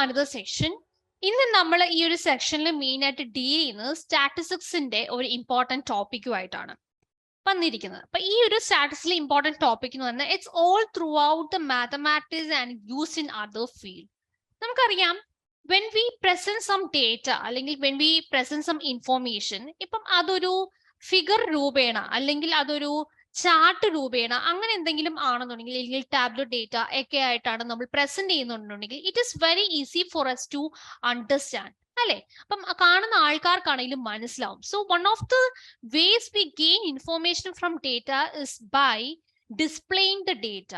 another section. ഇന്ന് നമ്മൾ ഈ ഒരു സെക്ഷനിൽ മെയിൻ ആയിട്ട് ഡീൽ ചെയ്യുന്നത് സ്റ്റാറ്റിസ്റ്റിക്സിന്റെ ഒരു ഇമ്പോർട്ടന്റ് ടോപ്പിക്കുമായിട്ടാണ് വന്നിരിക്കുന്നത്. അപ്പൊ ഈ ഒരു സ്റ്റാറ്റിസ്റ്റിക്സിലെ ഇമ്പോർട്ടന്റ് ടോപ്പിക് എന്ന് പറഞ്ഞാൽ it's all through out the mathematics and used in other field. നമുക്കറിയാം when we present some data അല്ലെങ്കിൽ when we present some information, ഇപ്പം അതൊരു ഫിഗർ രൂപേണ അല്ലെങ്കിൽ അതൊരു ചാർട്ട് രൂപേണ അങ്ങനെ എന്തെങ്കിലും ആണെന്നുണ്ടെങ്കിൽ അല്ലെങ്കിൽ ടാബ്ലോ ഡേറ്റ ഒക്കെ ആയിട്ടാണ് നമ്മൾ പ്രസന്റ് ചെയ്യുന്നുണ്ടെങ്കിൽ it is very easy for us to understand അല്ലെ. അപ്പം കാണുന്ന ആൾക്കാർക്കാണെങ്കിലും മനസ്സിലാവും. So one of the ways we gain information from data is by displaying the data.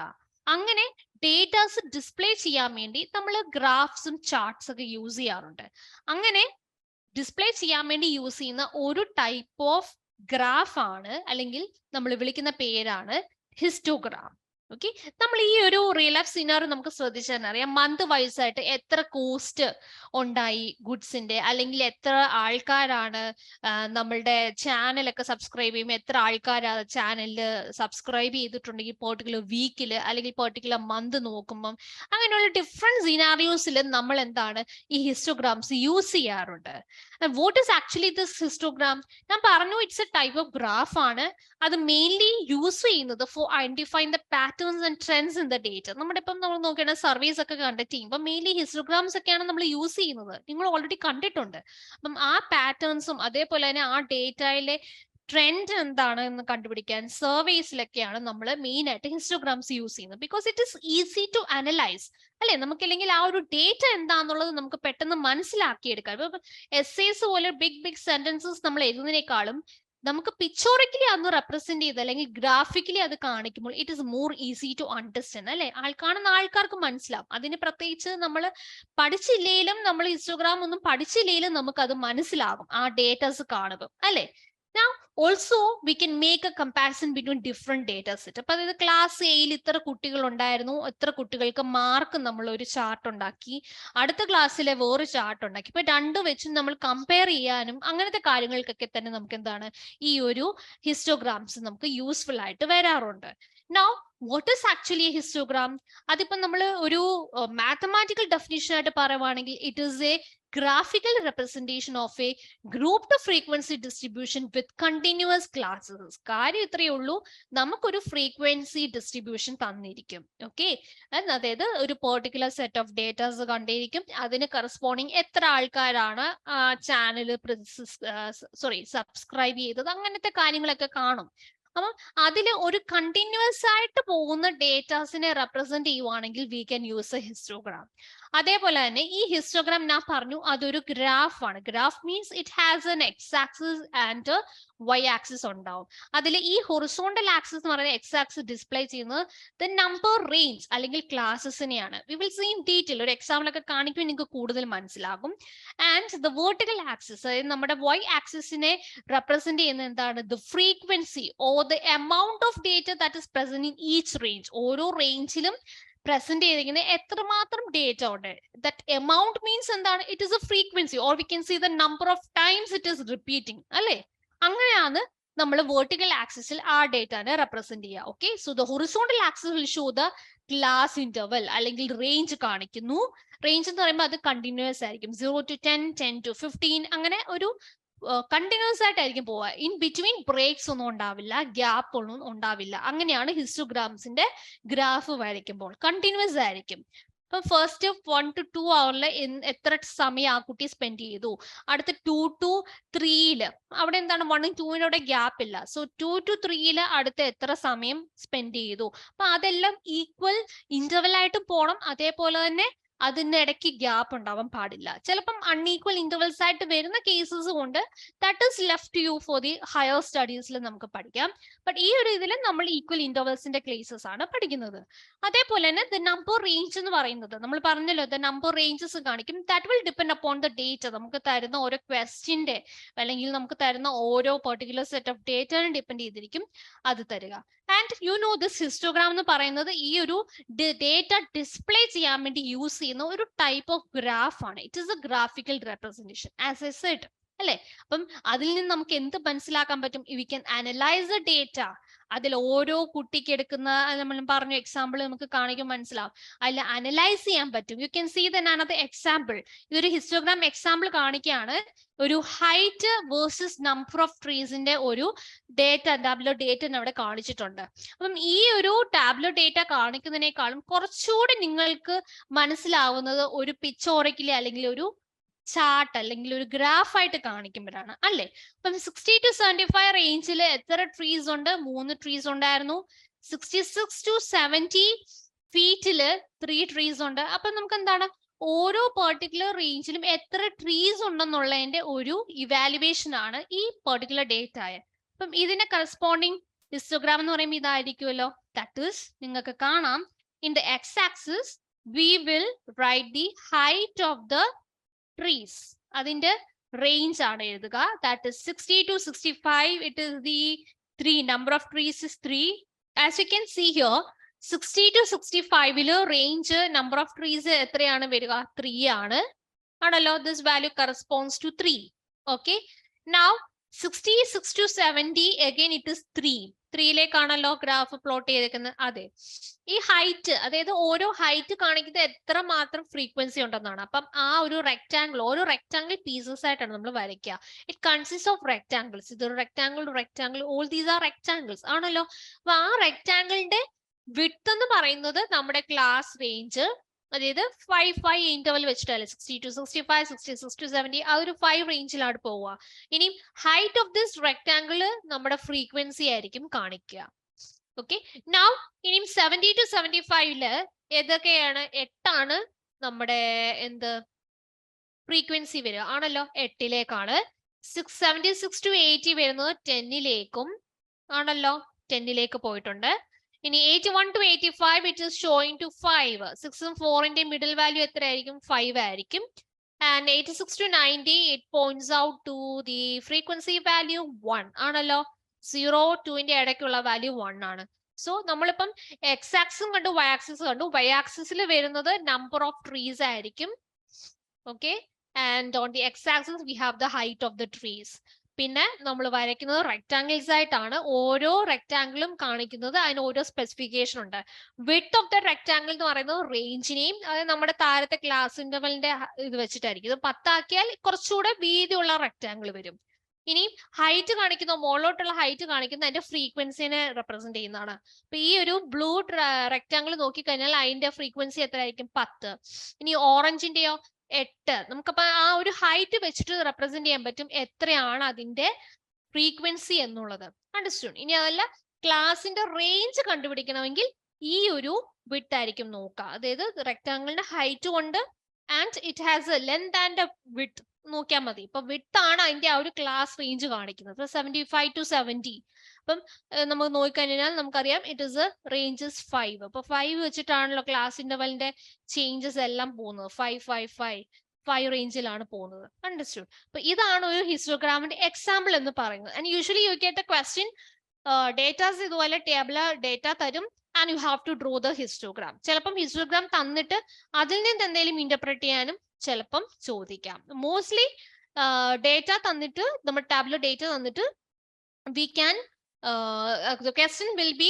അങ്ങനെ ഡേറ്റാസ് ഡിസ്പ്ലേ ചെയ്യാൻ വേണ്ടി നമ്മൾ ഗ്രാഫ്സും ചാർട്ട്സ് ഒക്കെ യൂസ് ചെയ്യാറുണ്ട്. അങ്ങനെ ഡിസ്പ്ലേ ചെയ്യാൻ വേണ്ടി യൂസ് ചെയ്യുന്ന ഒരു ടൈപ്പ് ഓഫ് ഗ്രാഫ് ആണ് അല്ലെങ്കിൽ നമ്മൾ വിളിക്കുന്ന പേരാണ് ഹിസ്റ്റോഗ്രാം. ഓക്കെ, നമ്മൾ ഈ ഒരു റിയൽ ലൈഫ് സിനാറിയോ നമുക്ക് ശ്രദ്ധിച്ചാൽ അറിയാം മന്ത് വൈസ് ആയിട്ട് എത്ര കോസ്റ്റ് ഉണ്ടായി ഗുഡ്സിന്റെ, അല്ലെങ്കിൽ എത്ര ആൾക്കാരാണ് നമ്മളുടെ ചാനലൊക്കെ സബ്സ്ക്രൈബ് ചെയ്യും, എത്ര ആൾക്കാർ ചാനലിൽ സബ്സ്ക്രൈബ് ചെയ്തിട്ടുണ്ടെങ്കിൽ പെർട്ടിക്കുലർ വീക്കില് അല്ലെങ്കിൽ പെർട്ടിക്കുലർ മന്ത് നോക്കുമ്പം അങ്ങനെയുള്ള ഡിഫറെന്റ് സിനാറിയോസിൽ നമ്മൾ എന്താണ് ഈ ഹിസ്റ്റോഗ്രാംസ് യൂസ് ചെയ്യാറുണ്ട്. What is actually this histogram? ഞാൻ പറഞ്ഞു it's a type of graph ആണ്. അത് മെയിൻലി യൂസ് ചെയ്യുന്നത് for identifying the patterns and trends in the data. നമ്മുടെ ഇപ്പം നമ്മൾ നോക്കുകയാണെങ്കിൽ സർവേസ് ഒക്കെ കണ്ടക്ട് ചെയ്യുമ്പോൾ മെയിൻലി ഹിസ്റ്റോഗ്രാംസ് ഒക്കെയാണ് നമ്മൾ യൂസ് ചെയ്യുന്നത്. നിങ്ങൾ ഓൾറെഡി കണ്ടിട്ടുണ്ട്. അപ്പം ആ പാറ്റേൺസും അതേപോലെ തന്നെ ആ ഡേറ്റയിലെ ട്രെൻഡ് എന്താണ് എന്ന് കണ്ടുപിടിക്കാൻ സർവേസിലൊക്കെയാണ് നമ്മൾ മെയിൻ ആയിട്ട് ഹിസ്റ്റോഗ്രാംസ് യൂസ് ചെയ്യുന്നത്. Because it is easy to analyse അല്ലെ. നമുക്കില്ലെങ്കിൽ ആ ഒരു ഡേറ്റ എന്താന്നുള്ളത് നമുക്ക് പെട്ടെന്ന് മനസ്സിലാക്കിയെടുക്കാം. ഇപ്പൊ എസ്സേസ് പോലെ ബിഗ് സെന്റൻസസ് നമ്മൾ എഴുതുന്നതിനേക്കാളും നമുക്ക് പിക്ചോറിക്കലി അന്ന് റെപ്രസെന്റ് ചെയ്ത് അല്ലെങ്കിൽ ഗ്രാഫിക്കലി അത് കാണിക്കുമ്പോൾ it is more easy to understand അല്ലെ. കാണുന്ന ആൾക്കാർക്ക് മനസ്സിലാവും. അതിന് പ്രത്യേകിച്ച് നമ്മൾ പഠിച്ചില്ലെങ്കിലും നമ്മൾ ഹിസ്റ്റോഗ്രാം ഒന്നും പഠിച്ചില്ലെങ്കിലും നമുക്ക് അത് മനസ്സിലാകും ആ ഡേറ്റാസ് കാണുമ്പോൾ അല്ലെ. Now also we can make a comparison between different data set. അപ്പൊ അതായത് ക്ലാസ് എയിൽ ഇത്ര കുട്ടികൾ ഉണ്ടായിരുന്നു, ഇത്ര കുട്ടികൾക്ക് മാർക്ക് നമ്മൾ ഒരു ചാർട്ട് ഉണ്ടാക്കി, അടുത്ത ക്ലാസ്സിലെ വേറെ ചാർട്ട് ഉണ്ടാക്കി. ഇപ്പൊ രണ്ടും വെച്ച് നമ്മൾ കമ്പയർ ചെയ്യാനും അങ്ങനത്തെ കാര്യങ്ങൾക്കൊക്കെ തന്നെ നമുക്ക് എന്താണ് ഈ ഒരു ഹിസ്റ്റോഗ്രാംസ് നമുക്ക് യൂസ്ഫുൾ ആയിട്ട് വരാറുണ്ട്. Now what is actually a histogram? അതിപ്പോ നമ്മൾ ഒരു മാത്തമാറ്റിക്കൽ ഡെഫിനിഷൻ ആയിട്ട് പറയുവാണെങ്കിൽ it is A graphical representation of a grouped frequency distribution with continuous classes. കാര്യം ഇത്രയേ ഉള്ളൂ, നമുക്കൊരു ഫ്രീക്വൻസി ഡിസ്ട്രിബ്യൂഷൻ തന്നിരിക്കും. ഓക്കെ, അതായത് ഒരു പെർട്ടിക്കുലർ സെറ്റ് ഓഫ് ഡേറ്റാസ് കണ്ടിരിക്കും. അതിന് കറസ്പോണ്ടിങ് എത്ര ആൾക്കാരാണ് ചാനൽ സബ്സ്ക്രൈബ് ചെയ്തത്, അങ്ങനത്തെ കാര്യങ്ങളൊക്കെ കാണും. അപ്പം അതിൽ ഒരു കണ്ടിന്യൂസ് ആയിട്ട് പോകുന്ന ഡേറ്റാസിനെ റെപ്രസെന്റ് ചെയ്യുവാണെങ്കിൽ we can use a histogram. അതേപോലെ തന്നെ ഈ ഹിസ്റ്റോഗ്രാം ഞാൻ പറഞ്ഞു അതൊരു ഗ്രാഫ് ആണ്. Graph means it has an x axis and y axis ഉണ്ടാവും. അതിൽ ഈ ഹൊറിസോണ്ടൽ ആക്സിസ് എന്ന് പറയുന്നത് എക്സ് ആക്സിസ് ഡിസ്പ്ലേ ചെയ്യുന്നത് ദ നമ്പർ റേഞ്ച് അല്ലെങ്കിൽ ക്ലാസസിനെയാണ്. We will see in detail ഒരു എക്സാമ്പിൾ ഒക്കെ കാണിക്കുമ്പോൾ നിങ്ങൾക്ക് കൂടുതൽ മനസ്സിലാകും. ആൻഡ് ദ വെർട്ടിക്കൽ ആക്സിസ് അതായത് നമ്മുടെ വൈ ആക്സിസിനെ റെപ്രസെന്റ് ചെയ്യുന്നത് എന്താണ്? The frequency or the amount of data that is present in each range. ഓരോ റേഞ്ചിലും പ്രസന്റ് ചെയ്തിരിക്കുന്ന എത്രമാത്രം ഡേറ്റ ഉണ്ട്. ദാറ്റ് എമൗണ്ട് മീൻസ് എന്താണ്? It is a frequency or we can see the number of times it is repeating അല്ലെ. അങ്ങനെയാണ് നമ്മൾ vertical ആക്സിസിൽ ആ ഡേറ്റാനെ റെപ്രസെന്റ് ചെയ്യുക. Okay, so the horizontal axis will show the class interval അല്ലെങ്കിൽ റേഞ്ച് കാണിക്കുന്നു. റേഞ്ച് എന്ന് പറയുമ്പോൾ അത് കണ്ടിന്യൂസ് ആയിരിക്കും. 0 to 10, 10 to 15 അങ്ങനെ ഒരു കണ്ടിന്യൂസ് ആയിട്ടായിരിക്കും പോവുക. ഇൻ ബിറ്റ്വീൻ ബ്രേക്സ് ഒന്നും ഉണ്ടാവില്ല, ഗ്യാപ്പ് ഒന്നും ഉണ്ടാവില്ല. അങ്ങനെയാണ് ഹിസ്റ്റോഗ്രാംസിന്റെ ഗ്രാഫ് വരയ്ക്കുമ്പോൾ കണ്ടിന്യൂസ് ആയിരിക്കും. ഇപ്പൊ ഫസ്റ്റ് 1 to 2 hours എത്ര സമയം ആ കുട്ടി സ്പെൻഡ് ചെയ്തു, അടുത്ത 2 to 3 അവിടെ എന്താണ് 1 ഉം 2 ഗ്യാപ്പ് ഇല്ല. സോ 2 to 3 അടുത്ത എത്ര സമയം സ്പെൻഡ് ചെയ്തു. അപ്പൊ അതെല്ലാം ഈക്വൽ ഇന്റർവൽ ആയിട്ട് പോകണം. അതേപോലെ തന്നെ അതിന്റെ ഇടയ്ക്ക് ഗ്യാപ്പ് ഉണ്ടാവാൻ പാടില്ല. ചിലപ്പം അൺഈക്വൽ ഇന്റർവൽസ് ആയിട്ട് വരുന്ന കേസസ് കൊണ്ട് that is left you for the higher സ്റ്റഡീസിൽ നമുക്ക് പഠിക്കാം. ബട്ട് ഈ ഒരു ഇതിൽ നമ്മൾ ഈക്വൽ ഇന്റർവൽസിന്റെ കേസസ് ആണ് പഠിക്കുന്നത്. അതേപോലെ തന്നെ ദ നമ്പർ റേഞ്ച് എന്ന് പറയുന്നത് നമ്മൾ പറഞ്ഞല്ലോ, ദ നമ്പർ റേഞ്ചസ് കാണിക്കും. That will depend upon the data. നമുക്ക് തരുന്ന ഓരോ ക്വസ്റ്റ്യന്റെ അല്ലെങ്കിൽ നമുക്ക് തരുന്ന ഓരോ പെർട്ടിക്കുലർ സെറ്റ് ഓഫ് ഡേറ്റനെ ഡിപ്പെൻഡ് ചെയ്തിരിക്കും അത് തരിക. And you no this histogram എന്ന് പറയുന്നത് ഈ ഒരു ഡേറ്റ ഡിസ്പ്ലേ ചെയ്യാൻ വേണ്ടി യൂസ് ചെയ്യുന്ന ഒരു ടൈപ്പ് ഓഫ് ഗ്രാഫ് ആണ്. It is a graphical representation. As I said അല്ലെ? അപ്പം അതിൽ നിന്ന് നമുക്ക് എന്ത് മനസ്സിലാക്കാൻ പറ്റും? We can analyse the data. അതിൽ ഓരോ കുട്ടിക്ക് എടുക്കുന്ന നമ്മൾ പറഞ്ഞു എക്സാമ്പിൾ നമുക്ക് കാണിക്കാൻ മനസ്സിലാവും. അതിൽ അനലൈസ് ചെയ്യാൻ പറ്റും. You can see then another example. ഇതൊരു ഹിസ്റ്റോഗ്രാം എക്സാമ്പിൾ കാണിക്കുകയാണ്. ഒരു ഹൈറ്റ് വേഴ്സസ് നമ്പർ ഓഫ് ട്രീസിന്റെ ഒരു ടാബ്ലോ ഡേറ്റ അവിടെ കാണിച്ചിട്ടുണ്ട്. അപ്പം ഈ ഒരു ടാബ്ലോ ഡേറ്റ കാണിക്കുന്നതിനേക്കാളും കുറച്ചുകൂടി നിങ്ങൾക്ക് മനസ്സിലാവുന്നത് ഒരു പിക്ചോറിക്കലി അല്ലെങ്കിൽ ഒരു ചാർട്ട് അല്ലെങ്കിൽ ഒരു ഗ്രാഫ് ആയിട്ട് കാണിക്കുമ്പോഴാണ് അല്ലെ? അപ്പം 60 to 75 റേഞ്ചിൽ എത്ര ട്രീസ് ഉണ്ട്? 3 ട്രീസ് ഉണ്ടായിരുന്നു. 66 to 70 ഫീറ്റില് 3 ട്രീസ് ഉണ്ട്. അപ്പൊ നമുക്ക് എന്താണ് ഓരോ പെർട്ടിക്കുലർ റേഞ്ചിലും എത്ര ട്രീസ് ഉണ്ടെന്നുള്ളതിന്റെ ഒരു ഇവാലുവേഷൻ ആണ് ഈ പെർട്ടിക്കുലർ ഡേറ്റ ആയ. അപ്പം ഇതിന്റെ കറസ്പോണ്ടിങ് ഹിസ്റ്റോഗ്രാം എന്ന് പറയുമ്പോൾ ഇതായിരിക്കുമല്ലോ. ദാറ്റ് ഈസ് നിങ്ങൾക്ക് കാണാം in the x axis we will write the height of the trees. അതിന്റെ റേഞ്ച് ആണ് എഴുതുക. That is 60 to 65. It is the 3 number of trees is 3. As you can see here 60 to 65 range number of trees എത്രയാണ് വരിക? 3 ആണ് ആണല്ലോ. This value corresponds to 3. Okay, now 66 to 70 again it is 3. 3ലേക്കാണല്ലോ graph plot ചെയ്തേക്കുന്നത്. അതെ, ഈ height, അതായത് ഓരോ ഹൈറ്റ് കാണിക്കുന്നത് എത്ര മാത്രം ഫ്രീക്വൻസി ഉണ്ടെന്നാണ്. അപ്പം ആ ഒരു റെക്ടാംഗിൾ, ഓരോ റെക്ടാംഗിൾ പീസസ് ആയിട്ടാണ് നമ്മൾ വരയ്ക്കുക. It consist of rectangles. ഇതൊരു rectangle, all these are rectangles ആണല്ലോ. അപ്പൊ ആ റെക്ടാംഗിളിന്റെ വിഡ്ത്ത് എന്ന് പറയുന്നത് നമ്മുടെ ക്ലാസ് റേഞ്ച്, അതായത് 5 ഇന്റർവൽ വെച്ചിട്ടല്ലേ 60 to 65, 66 to 70 ആ ഒരു 5 റേഞ്ചിലാണ് പോവുക. ഇനി ഹൈറ്റ് ഓഫ് ദിസ് റെക്ടാംഗിൾ നമ്മുടെ ഫ്രീക്വൻസി ആയിരിക്കും കാണിക്കുക. ഓക്കെ, നൗ ഇനിയും 70 to 75 ഏതൊക്കെയാണ്? 8 നമ്മുടെ എന്ത് ഫ്രീക്വൻസി വരിക ആണല്ലോ, 8ലേക്കാണ്. 76 to 80 വരുന്നത് 10ലേക്കും ആണല്ലോ, 10ലേക്ക് പോയിട്ടുണ്ട്. ഇനി 81 to 85 it is showing to 5. 6ഉം 4ന്റെ മിഡിൽ വാല്യൂ എത്രയായിരിക്കും? 5 ആയിരിക്കും. And 86 to 90 it points out to the frequency value 1 ആണല്ലോ. 0 2ന്റെ ഇടയ്ക്കുള്ള വാല്യൂ 1 ആണ്. സോ നമ്മളിപ്പം എക്സ് ആക്സിസും കണ്ടു, വൈ ആക്സിസ് കണ്ടു. വൈ ആക്സിസിൽ വരുന്നത് നമ്പർ ഓഫ് ട്രീസ് ആയിരിക്കും. Okay, and on the X axis we have the height of the trees. പിന്നെ നമ്മൾ വരയ്ക്കുന്നത് റെക്ടാംഗിൾസ് ആയിട്ടാണ്. ഓരോ റെക്ടാംഗിളും കാണിക്കുന്നത് അതിന് ഓരോ സ്പെസിഫിക്കേഷൻ ഉണ്ട്. വിഡ്ത്ത് ഓഫ് ദ റെക്ടാംഗിൾ എന്ന് പറയുന്നത് റേഞ്ചിനെയും, അതായത് നമ്മുടെ താഴത്തെ ക്ലാസ് ഇന്റർവലിന്റെ ഇത് വെച്ചിട്ടായിരിക്കും. ഇത് 10 ആക്കിയാൽ കുറച്ചുകൂടെ വീതിയുള്ള റെക്ടാംഗിൾ വരും. ഇനി ഹൈറ്റ് കാണിക്കുന്ന, മുകളിലോട്ടുള്ള ഹൈറ്റ് കാണിക്കുന്ന അതിന്റെ ഫ്രീക്വൻസിനെ റെപ്രസെന്റ് ചെയ്യുന്നതാണ്. അപ്പൊ ഈ ഒരു ബ്ലൂ റെക്ടാംഗിൾ നോക്കിക്കഴിഞ്ഞാൽ അതിന്റെ ഫ്രീക്വൻസി എത്രയായിരിക്കും? 10. ഇനി ഓറഞ്ചിന്റെയോ? 8. നമുക്കപ്പോ ആ ഒരു ഹൈറ്റ് വെച്ചിട്ട് റെപ്രസെന്റ് ചെയ്യാൻ പറ്റും എത്രയാണ് അതിന്റെ ഫ്രീക്വൻസി എന്നുള്ളത്. അണ്ടർസ്റ്റുഡ്? ഇനി അതല്ല, ക്ലാസിന്റെ റേഞ്ച് കണ്ടുപിടിക്കണമെങ്കിൽ ഈ ഒരു വിഡ്ത്ത് ആയിരിക്കും നോക്കുക. അതായത് റെക്ടാംഗിളിന്റെ ഹൈറ്റ് കൊണ്ട് and it has A length and width നോക്കിയാൽ മതി. ഇപ്പൊ വിഡ്ത്ത് ആണ് അതിന്റെ ആ ഒരു ക്ലാസ് റേഞ്ച് കാണിക്കുന്നത്. 75 to 70. അപ്പം നമുക്ക് നോക്കിക്കഴിഞ്ഞാൽ നമുക്കറിയാം ഇറ്റ് ഇസ് റേഞ്ച് 5. അപ്പൊ 5 വെച്ചിട്ടാണല്ലോ ക്ലാസ് ഇന്റർവലിന്റെ ചേഞ്ചസ് എല്ലാം പോകുന്നത്. 5 റേഞ്ചിലാണ് പോകുന്നത്. അണ്ടർസ്റ്റുഡ്? അപ്പൊ ഇതാണ് ഒരു ഹിസ്റ്റോഗ്രാമിന്റെ എക്സാമ്പിൾ എന്ന് പറയുന്നത്. And usually you get a question, datas ഇതുപോലെ ടേബിളർ ഡേറ്റ തരും and you have to draw the histogram. ചിലപ്പം ഹിസ്റ്റോഗ്രാം തന്നിട്ട് അതിൽ നിന്ന് എന്തെങ്കിലും ഇന്റർപ്രറ്റ് ചെയ്യാനും ചിലപ്പം ചോദിക്കാം. മോസ്റ്റ്ലി ഡേറ്റ തന്നിട്ട്, നമ്മുടെ ടാബ്ലോ ഡേറ്റ തന്നിട്ട് we can the question will be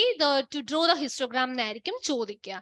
to draw the histogram എന്നായിരിക്കും ചോദിക്കുക.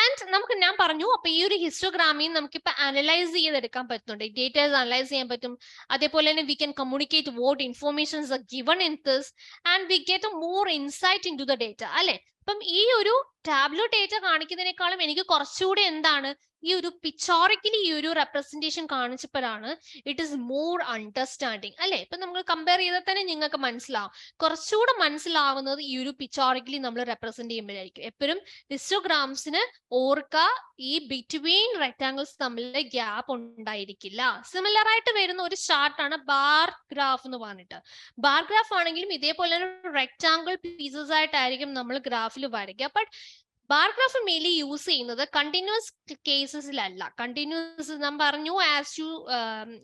ആൻഡ് നമുക്ക് ഞാൻ പറഞ്ഞു, അപ്പൊ ഈ ഒരു ഹിസ്റ്റോഗ്രാമിൽ നമുക്കിപ്പോ അനലൈസ് ചെയ്തെടുക്കാൻ പറ്റുന്നുണ്ട്. ഡേറ്റാസ് അനലൈസ് ചെയ്യാൻ പറ്റും. അതേപോലെ തന്നെ we can communicate what informations are given in this and we get more insight into the data അല്ലെ. അപ്പം ഈ ഒരു ടാബ്ലോ ഡേറ്റ കാണിക്കുന്നതിനേക്കാളും എനിക്ക് കുറച്ചുകൂടി എന്താണ് ഈ ഒരു പിക്ചോറിക്കലി ഈ ഒരു റെപ്രസെന്റേഷൻ കാണിച്ചപ്പോഴാണ് ഇറ്റ് ഈസ് മോർ അണ്ടർസ്റ്റാൻഡിങ് അല്ലെ. ഇപ്പൊ നമ്മൾ കമ്പയർ ചെയ്താൽ തന്നെ നിങ്ങൾക്ക് മനസ്സിലാവും. കുറച്ചുകൂടെ മനസ്സിലാവുന്നത് ഈ ഒരു പിക്ചോറിക്കലി നമ്മൾ റെപ്രസെന്റ് ചെയ്യുമ്പോഴായിരിക്കും. എപ്പോഴും ഹിസ്റ്റോഗ്രാംസിന് ഓർക്കുക, ഈ ബിറ്റ്വീൻ റെക്ടാംഗിൾസ് തമ്മിൽ ഗ്യാപ്പ് ഉണ്ടായിരിക്കില്ല. സിമിലർ ആയിട്ട് വരുന്ന ഒരു ചാർട്ടാണ് ബാർ ഗ്രാഫ് എന്ന് പറഞ്ഞിട്ട്. ബാർ ഗ്രാഫ് ആണെങ്കിലും ഇതേപോലെ റെക്ടാംഗിൾ പീസസ് ആയിട്ടായിരിക്കും നമ്മൾ ഗ്രാഫിൽ വരയ്ക്കുക. But bar graph mainly use ചെയ്യുന്നത് കണ്ടിന്യൂസ് കേസസിലല്ല. കണ്ടിന്യൂസ് ഞാൻ പറഞ്ഞു,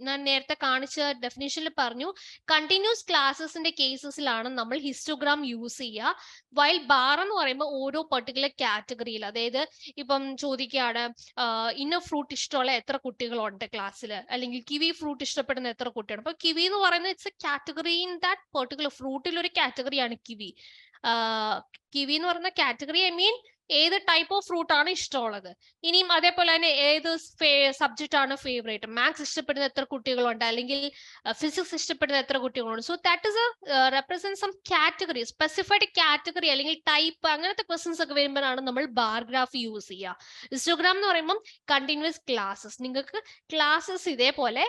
ഞാൻ നേരത്തെ കാണിച്ച ഡെഫിനിഷനിൽ പറഞ്ഞു, കണ്ടിന്യൂസ് ക്ലാസ്സസിന്റെ കേസസിലാണ് നമ്മൾ ഹിസ്റ്റോഗ്രാം യൂസ് ചെയ്യുക. വൈൽ ബാർ എന്ന് പറയുമ്പോൾ ഓരോ പെർട്ടിക്കുലർ കാറ്റഗറിയിൽ, അതായത് ഇപ്പം ചോദിക്കുകയാണ് ഇന്ന ഫ്രൂട്ട് ഇഷ്ടമുള്ള എത്ര കുട്ടികളുണ്ട് ക്ലാസ്സിൽ, അല്ലെങ്കിൽ കിവി ഫ്രൂട്ട് ഇഷ്ടപ്പെടുന്ന എത്ര കുട്ടിയാണ്. അപ്പൊ കിവി എന്ന് പറയുന്നത് it's a category in that particular ഫ്രൂട്ടിൽ ഒരു കാറ്റഗറിയാണ് കിവി. കിവി എന്ന് പറയുന്ന കാറ്റഗറി ഐ മീൻ ഏത് ടൈപ്പ് ഓഫ് ഫ്രൂട്ട് ആണ് ഇഷ്ടമുള്ളത്. ഇനിയും അതേപോലെ തന്നെ ഏത് സബ്ജക്റ്റ് ആണ് ഫേവറേറ്റ്, മാത്സ് ഇഷ്ടപ്പെടുന്ന എത്ര കുട്ടികളുണ്ട്, അല്ലെങ്കിൽ ഫിസിക്സ് ഇഷ്ടപ്പെടുന്ന എത്ര കുട്ടികളുണ്ട്. So that is represent some category, specified category അല്ലെങ്കിൽ ടൈപ്പ്, അങ്ങനത്തെ ക്വസ്റ്റൻസ് ഒക്കെ വരുമ്പോഴാണ് നമ്മൾ ബാർ ഗ്രാഫ് യൂസ് ചെയ്യുക. ഹിസ്റ്റോഗ്രാം എന്ന് പറയുമ്പോൾ കണ്ടിന്യൂസ് ക്ലാസ്സസ്, നിങ്ങൾക്ക് ക്ലാസ്സസ് ഇതേപോലെ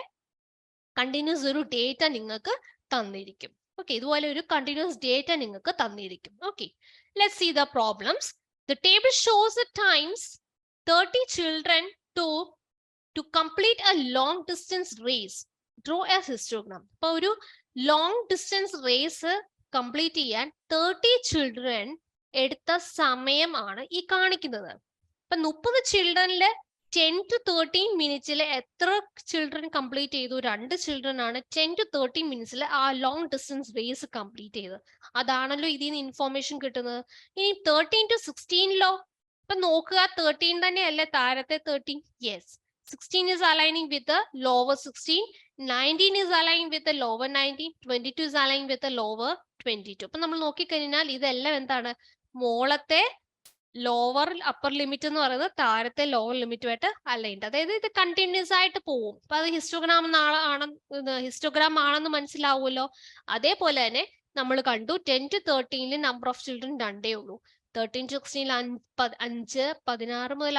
കണ്ടിന്യൂസ് ഒരു ഡേറ്റ നിങ്ങൾക്ക് തന്നിരിക്കും. ഓക്കെ, ഇതുപോലെ ഒരു കണ്ടിന്യൂസ് ഡേറ്റ നിങ്ങൾക്ക് തന്നിരിക്കും. Okay, let's see the problems. The table shows the times 30 children to complete a long distance race. Draw a histogram. അപ്പോൾ ഒരു ലോങ് ഡിസ്റ്റൻസ് റേസ് കംപ്ലീറ്റ് ചെയ്യാൻ 30 ചിൽഡ്രൻ എടുത്ത സമയമാണ് ഈ കാണിക്കുന്നത്. അപ്പൊ 30 ചിൽഡ്രനില് 10 to 13 മിനിറ്റ്സിൽ എത്ര ചിൽഡ്രൻ കംപ്ലീറ്റ് ചെയ്തു? 2 ചിൽഡ്രൻ ആണ് 10 to 13 മിനിറ്റ്സിൽ ആ ലോങ് ഡിസ്റ്റൻസ് റേസ് കംപ്ലീറ്റ് ചെയ്തത്. അതാണല്ലോ ഇതിൽ നിന്ന് ഇൻഫോർമേഷൻ കിട്ടുന്നത്. ഇനി 13 to 16ലോ? ഇപ്പൊ നോക്കുക, 13 തന്നെയല്ലേ താരത്തെ 13? Yes, 16 is aligning with the lower 16, 19 is aligning with the lower 19, 22 is aligning with the lower 22. അപ്പൊ നമ്മൾ നോക്കിക്കഴിഞ്ഞാൽ ഇതെല്ലാം എന്താണ്? മോളത്തെ ലോവർ അപ്പർ ലിമിറ്റ് എന്ന് പറയുന്നത് താരത്തെ ലോവർ ലിമിറ്റുമായിട്ട് അലൈൻഡ്. അതായത് ഇത് കണ്ടിന്യൂസ് ആയിട്ട് പോവും. അപ്പൊ അത് ഹിസ്റ്റോഗ്രാം ആണെന്ന് മനസ്സിലാവുമല്ലോ. അതേപോലെ തന്നെ നമ്മൾ കണ്ടു 10 to 13 നമ്പർ ഓഫ് ചിൽഡ്രൻ 2 ഉള്ളൂ. 13 to 16 5, 16 മുതൽ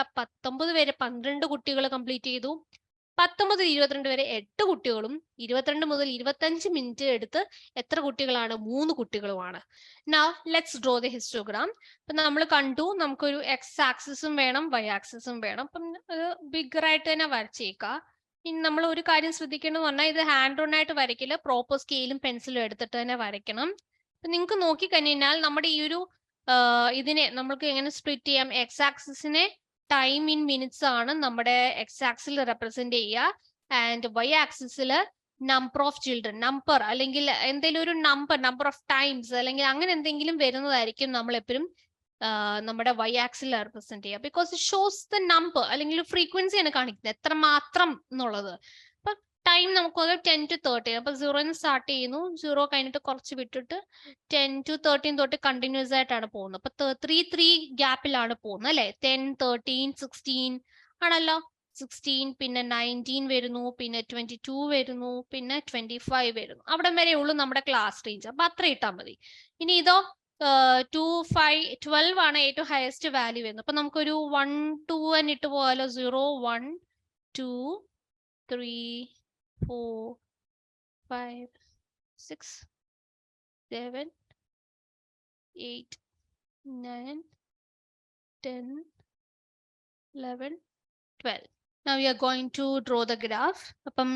19 വരെ 12 കുട്ടികൾ കംപ്ലീറ്റ് ചെയ്തു. 19 22 വരെ 8 കുട്ടികളും, 22 മുതൽ 25 മിനിറ്റ് എടുത്ത് എത്ര കുട്ടികളാണ്? 3 കുട്ടികളുമാണ്. Now let's draw the histogram. അപ്പൊ നമ്മൾ കണ്ടു നമുക്കൊരു എക്സ് ആക്സിസും വേണം, വൈ ആക്സിസും വേണം. അപ്പം ബിഗർ ആയിട്ട് തന്നെ വരച്ചേക്കാം. ഇനി നമ്മൾ ഒരു കാര്യം ശ്രദ്ധിക്കണം എന്ന് പറഞ്ഞാൽ, ഇത് ഹാൻഡ് ഓൺ ആയിട്ട് വരയ്ക്കില്ല, പ്രോപ്പർ സ്കെയിലും പെൻസിലും എടുത്തിട്ട് തന്നെ വരയ്ക്കണം. അപ്പൊ നിങ്ങൾക്ക് നോക്കിക്കഴിഞ്ഞാൽ നമ്മുടെ ഈ ഒരു ഇതിനെ നമ്മൾക്ക് എങ്ങനെ സ്പ്ലിറ്റ് ചെയ്യാം? എക്സ് ആക്സിസിനെ ടൈം ഇൻ മിനിറ്റ്സ് ആണ് നമ്മുടെ എക്സ് ആക്സിൽ റെപ്രസെന്റ് ചെയ്യുക. ആൻഡ് വൈ ആക്സിസിൽ നമ്പർ ഓഫ് ചിൽഡ്രൻ, നമ്പർ അല്ലെങ്കിൽ എന്തെങ്കിലും ഒരു നമ്പർ ഓഫ് ടൈംസ് അല്ലെങ്കിൽ അങ്ങനെ എന്തെങ്കിലും വരുന്നതായിരിക്കും നമ്മൾ എപ്പോഴും നമ്മുടെ വൈ ആക്സിൽ റെപ്രസെന്റ് ചെയ്യുക. Because it shows the number അല്ലെങ്കിൽ ഫ്രീക്വൻസിയാണ് കാണിക്കുന്നത്, എത്ര മാത്രം എന്നുള്ളത്. അപ്പൊ ടൈം നമുക്ക് 10 to 13, അപ്പൊ 0 സ്റ്റാർട്ട് ചെയ്യുന്നു, 0 കഴിഞ്ഞിട്ട് കുറച്ച് വിട്ടിട്ട് 10 to 13 തൊട്ട് കണ്ടിന്യൂസ് ആയിട്ടാണ് പോകുന്നത്. അപ്പൊ 3 ഗ്യാപ്പിലാണ് പോകുന്നത് അല്ലെ? 10, 13, 16 ആണല്ലോ. 16 പിന്നെ 19 വരുന്നു, പിന്നെ 22 വരുന്നു, പിന്നെ 25 വരുന്നു. അവിടെ വരെ ഉള്ളൂ നമ്മുടെ ക്ലാസ് റേഞ്ച്. അപ്പൊ അത്ര ഇട്ടാൽ മതി. ഇനി ഇതോ 2, 5, 12 ആണ് ഏറ്റവും ഹയസ്റ്റ് വാല്യൂ വരുന്നത്. അപ്പൊ നമുക്കൊരു 1, 2 തന്നെ ഇട്ട് പോകാലോ. 0, 1, 2, 3, 4, 5, 6, 7, 8, 9, 10, 11, 12. Now we are going to draw the graph. അപ്പം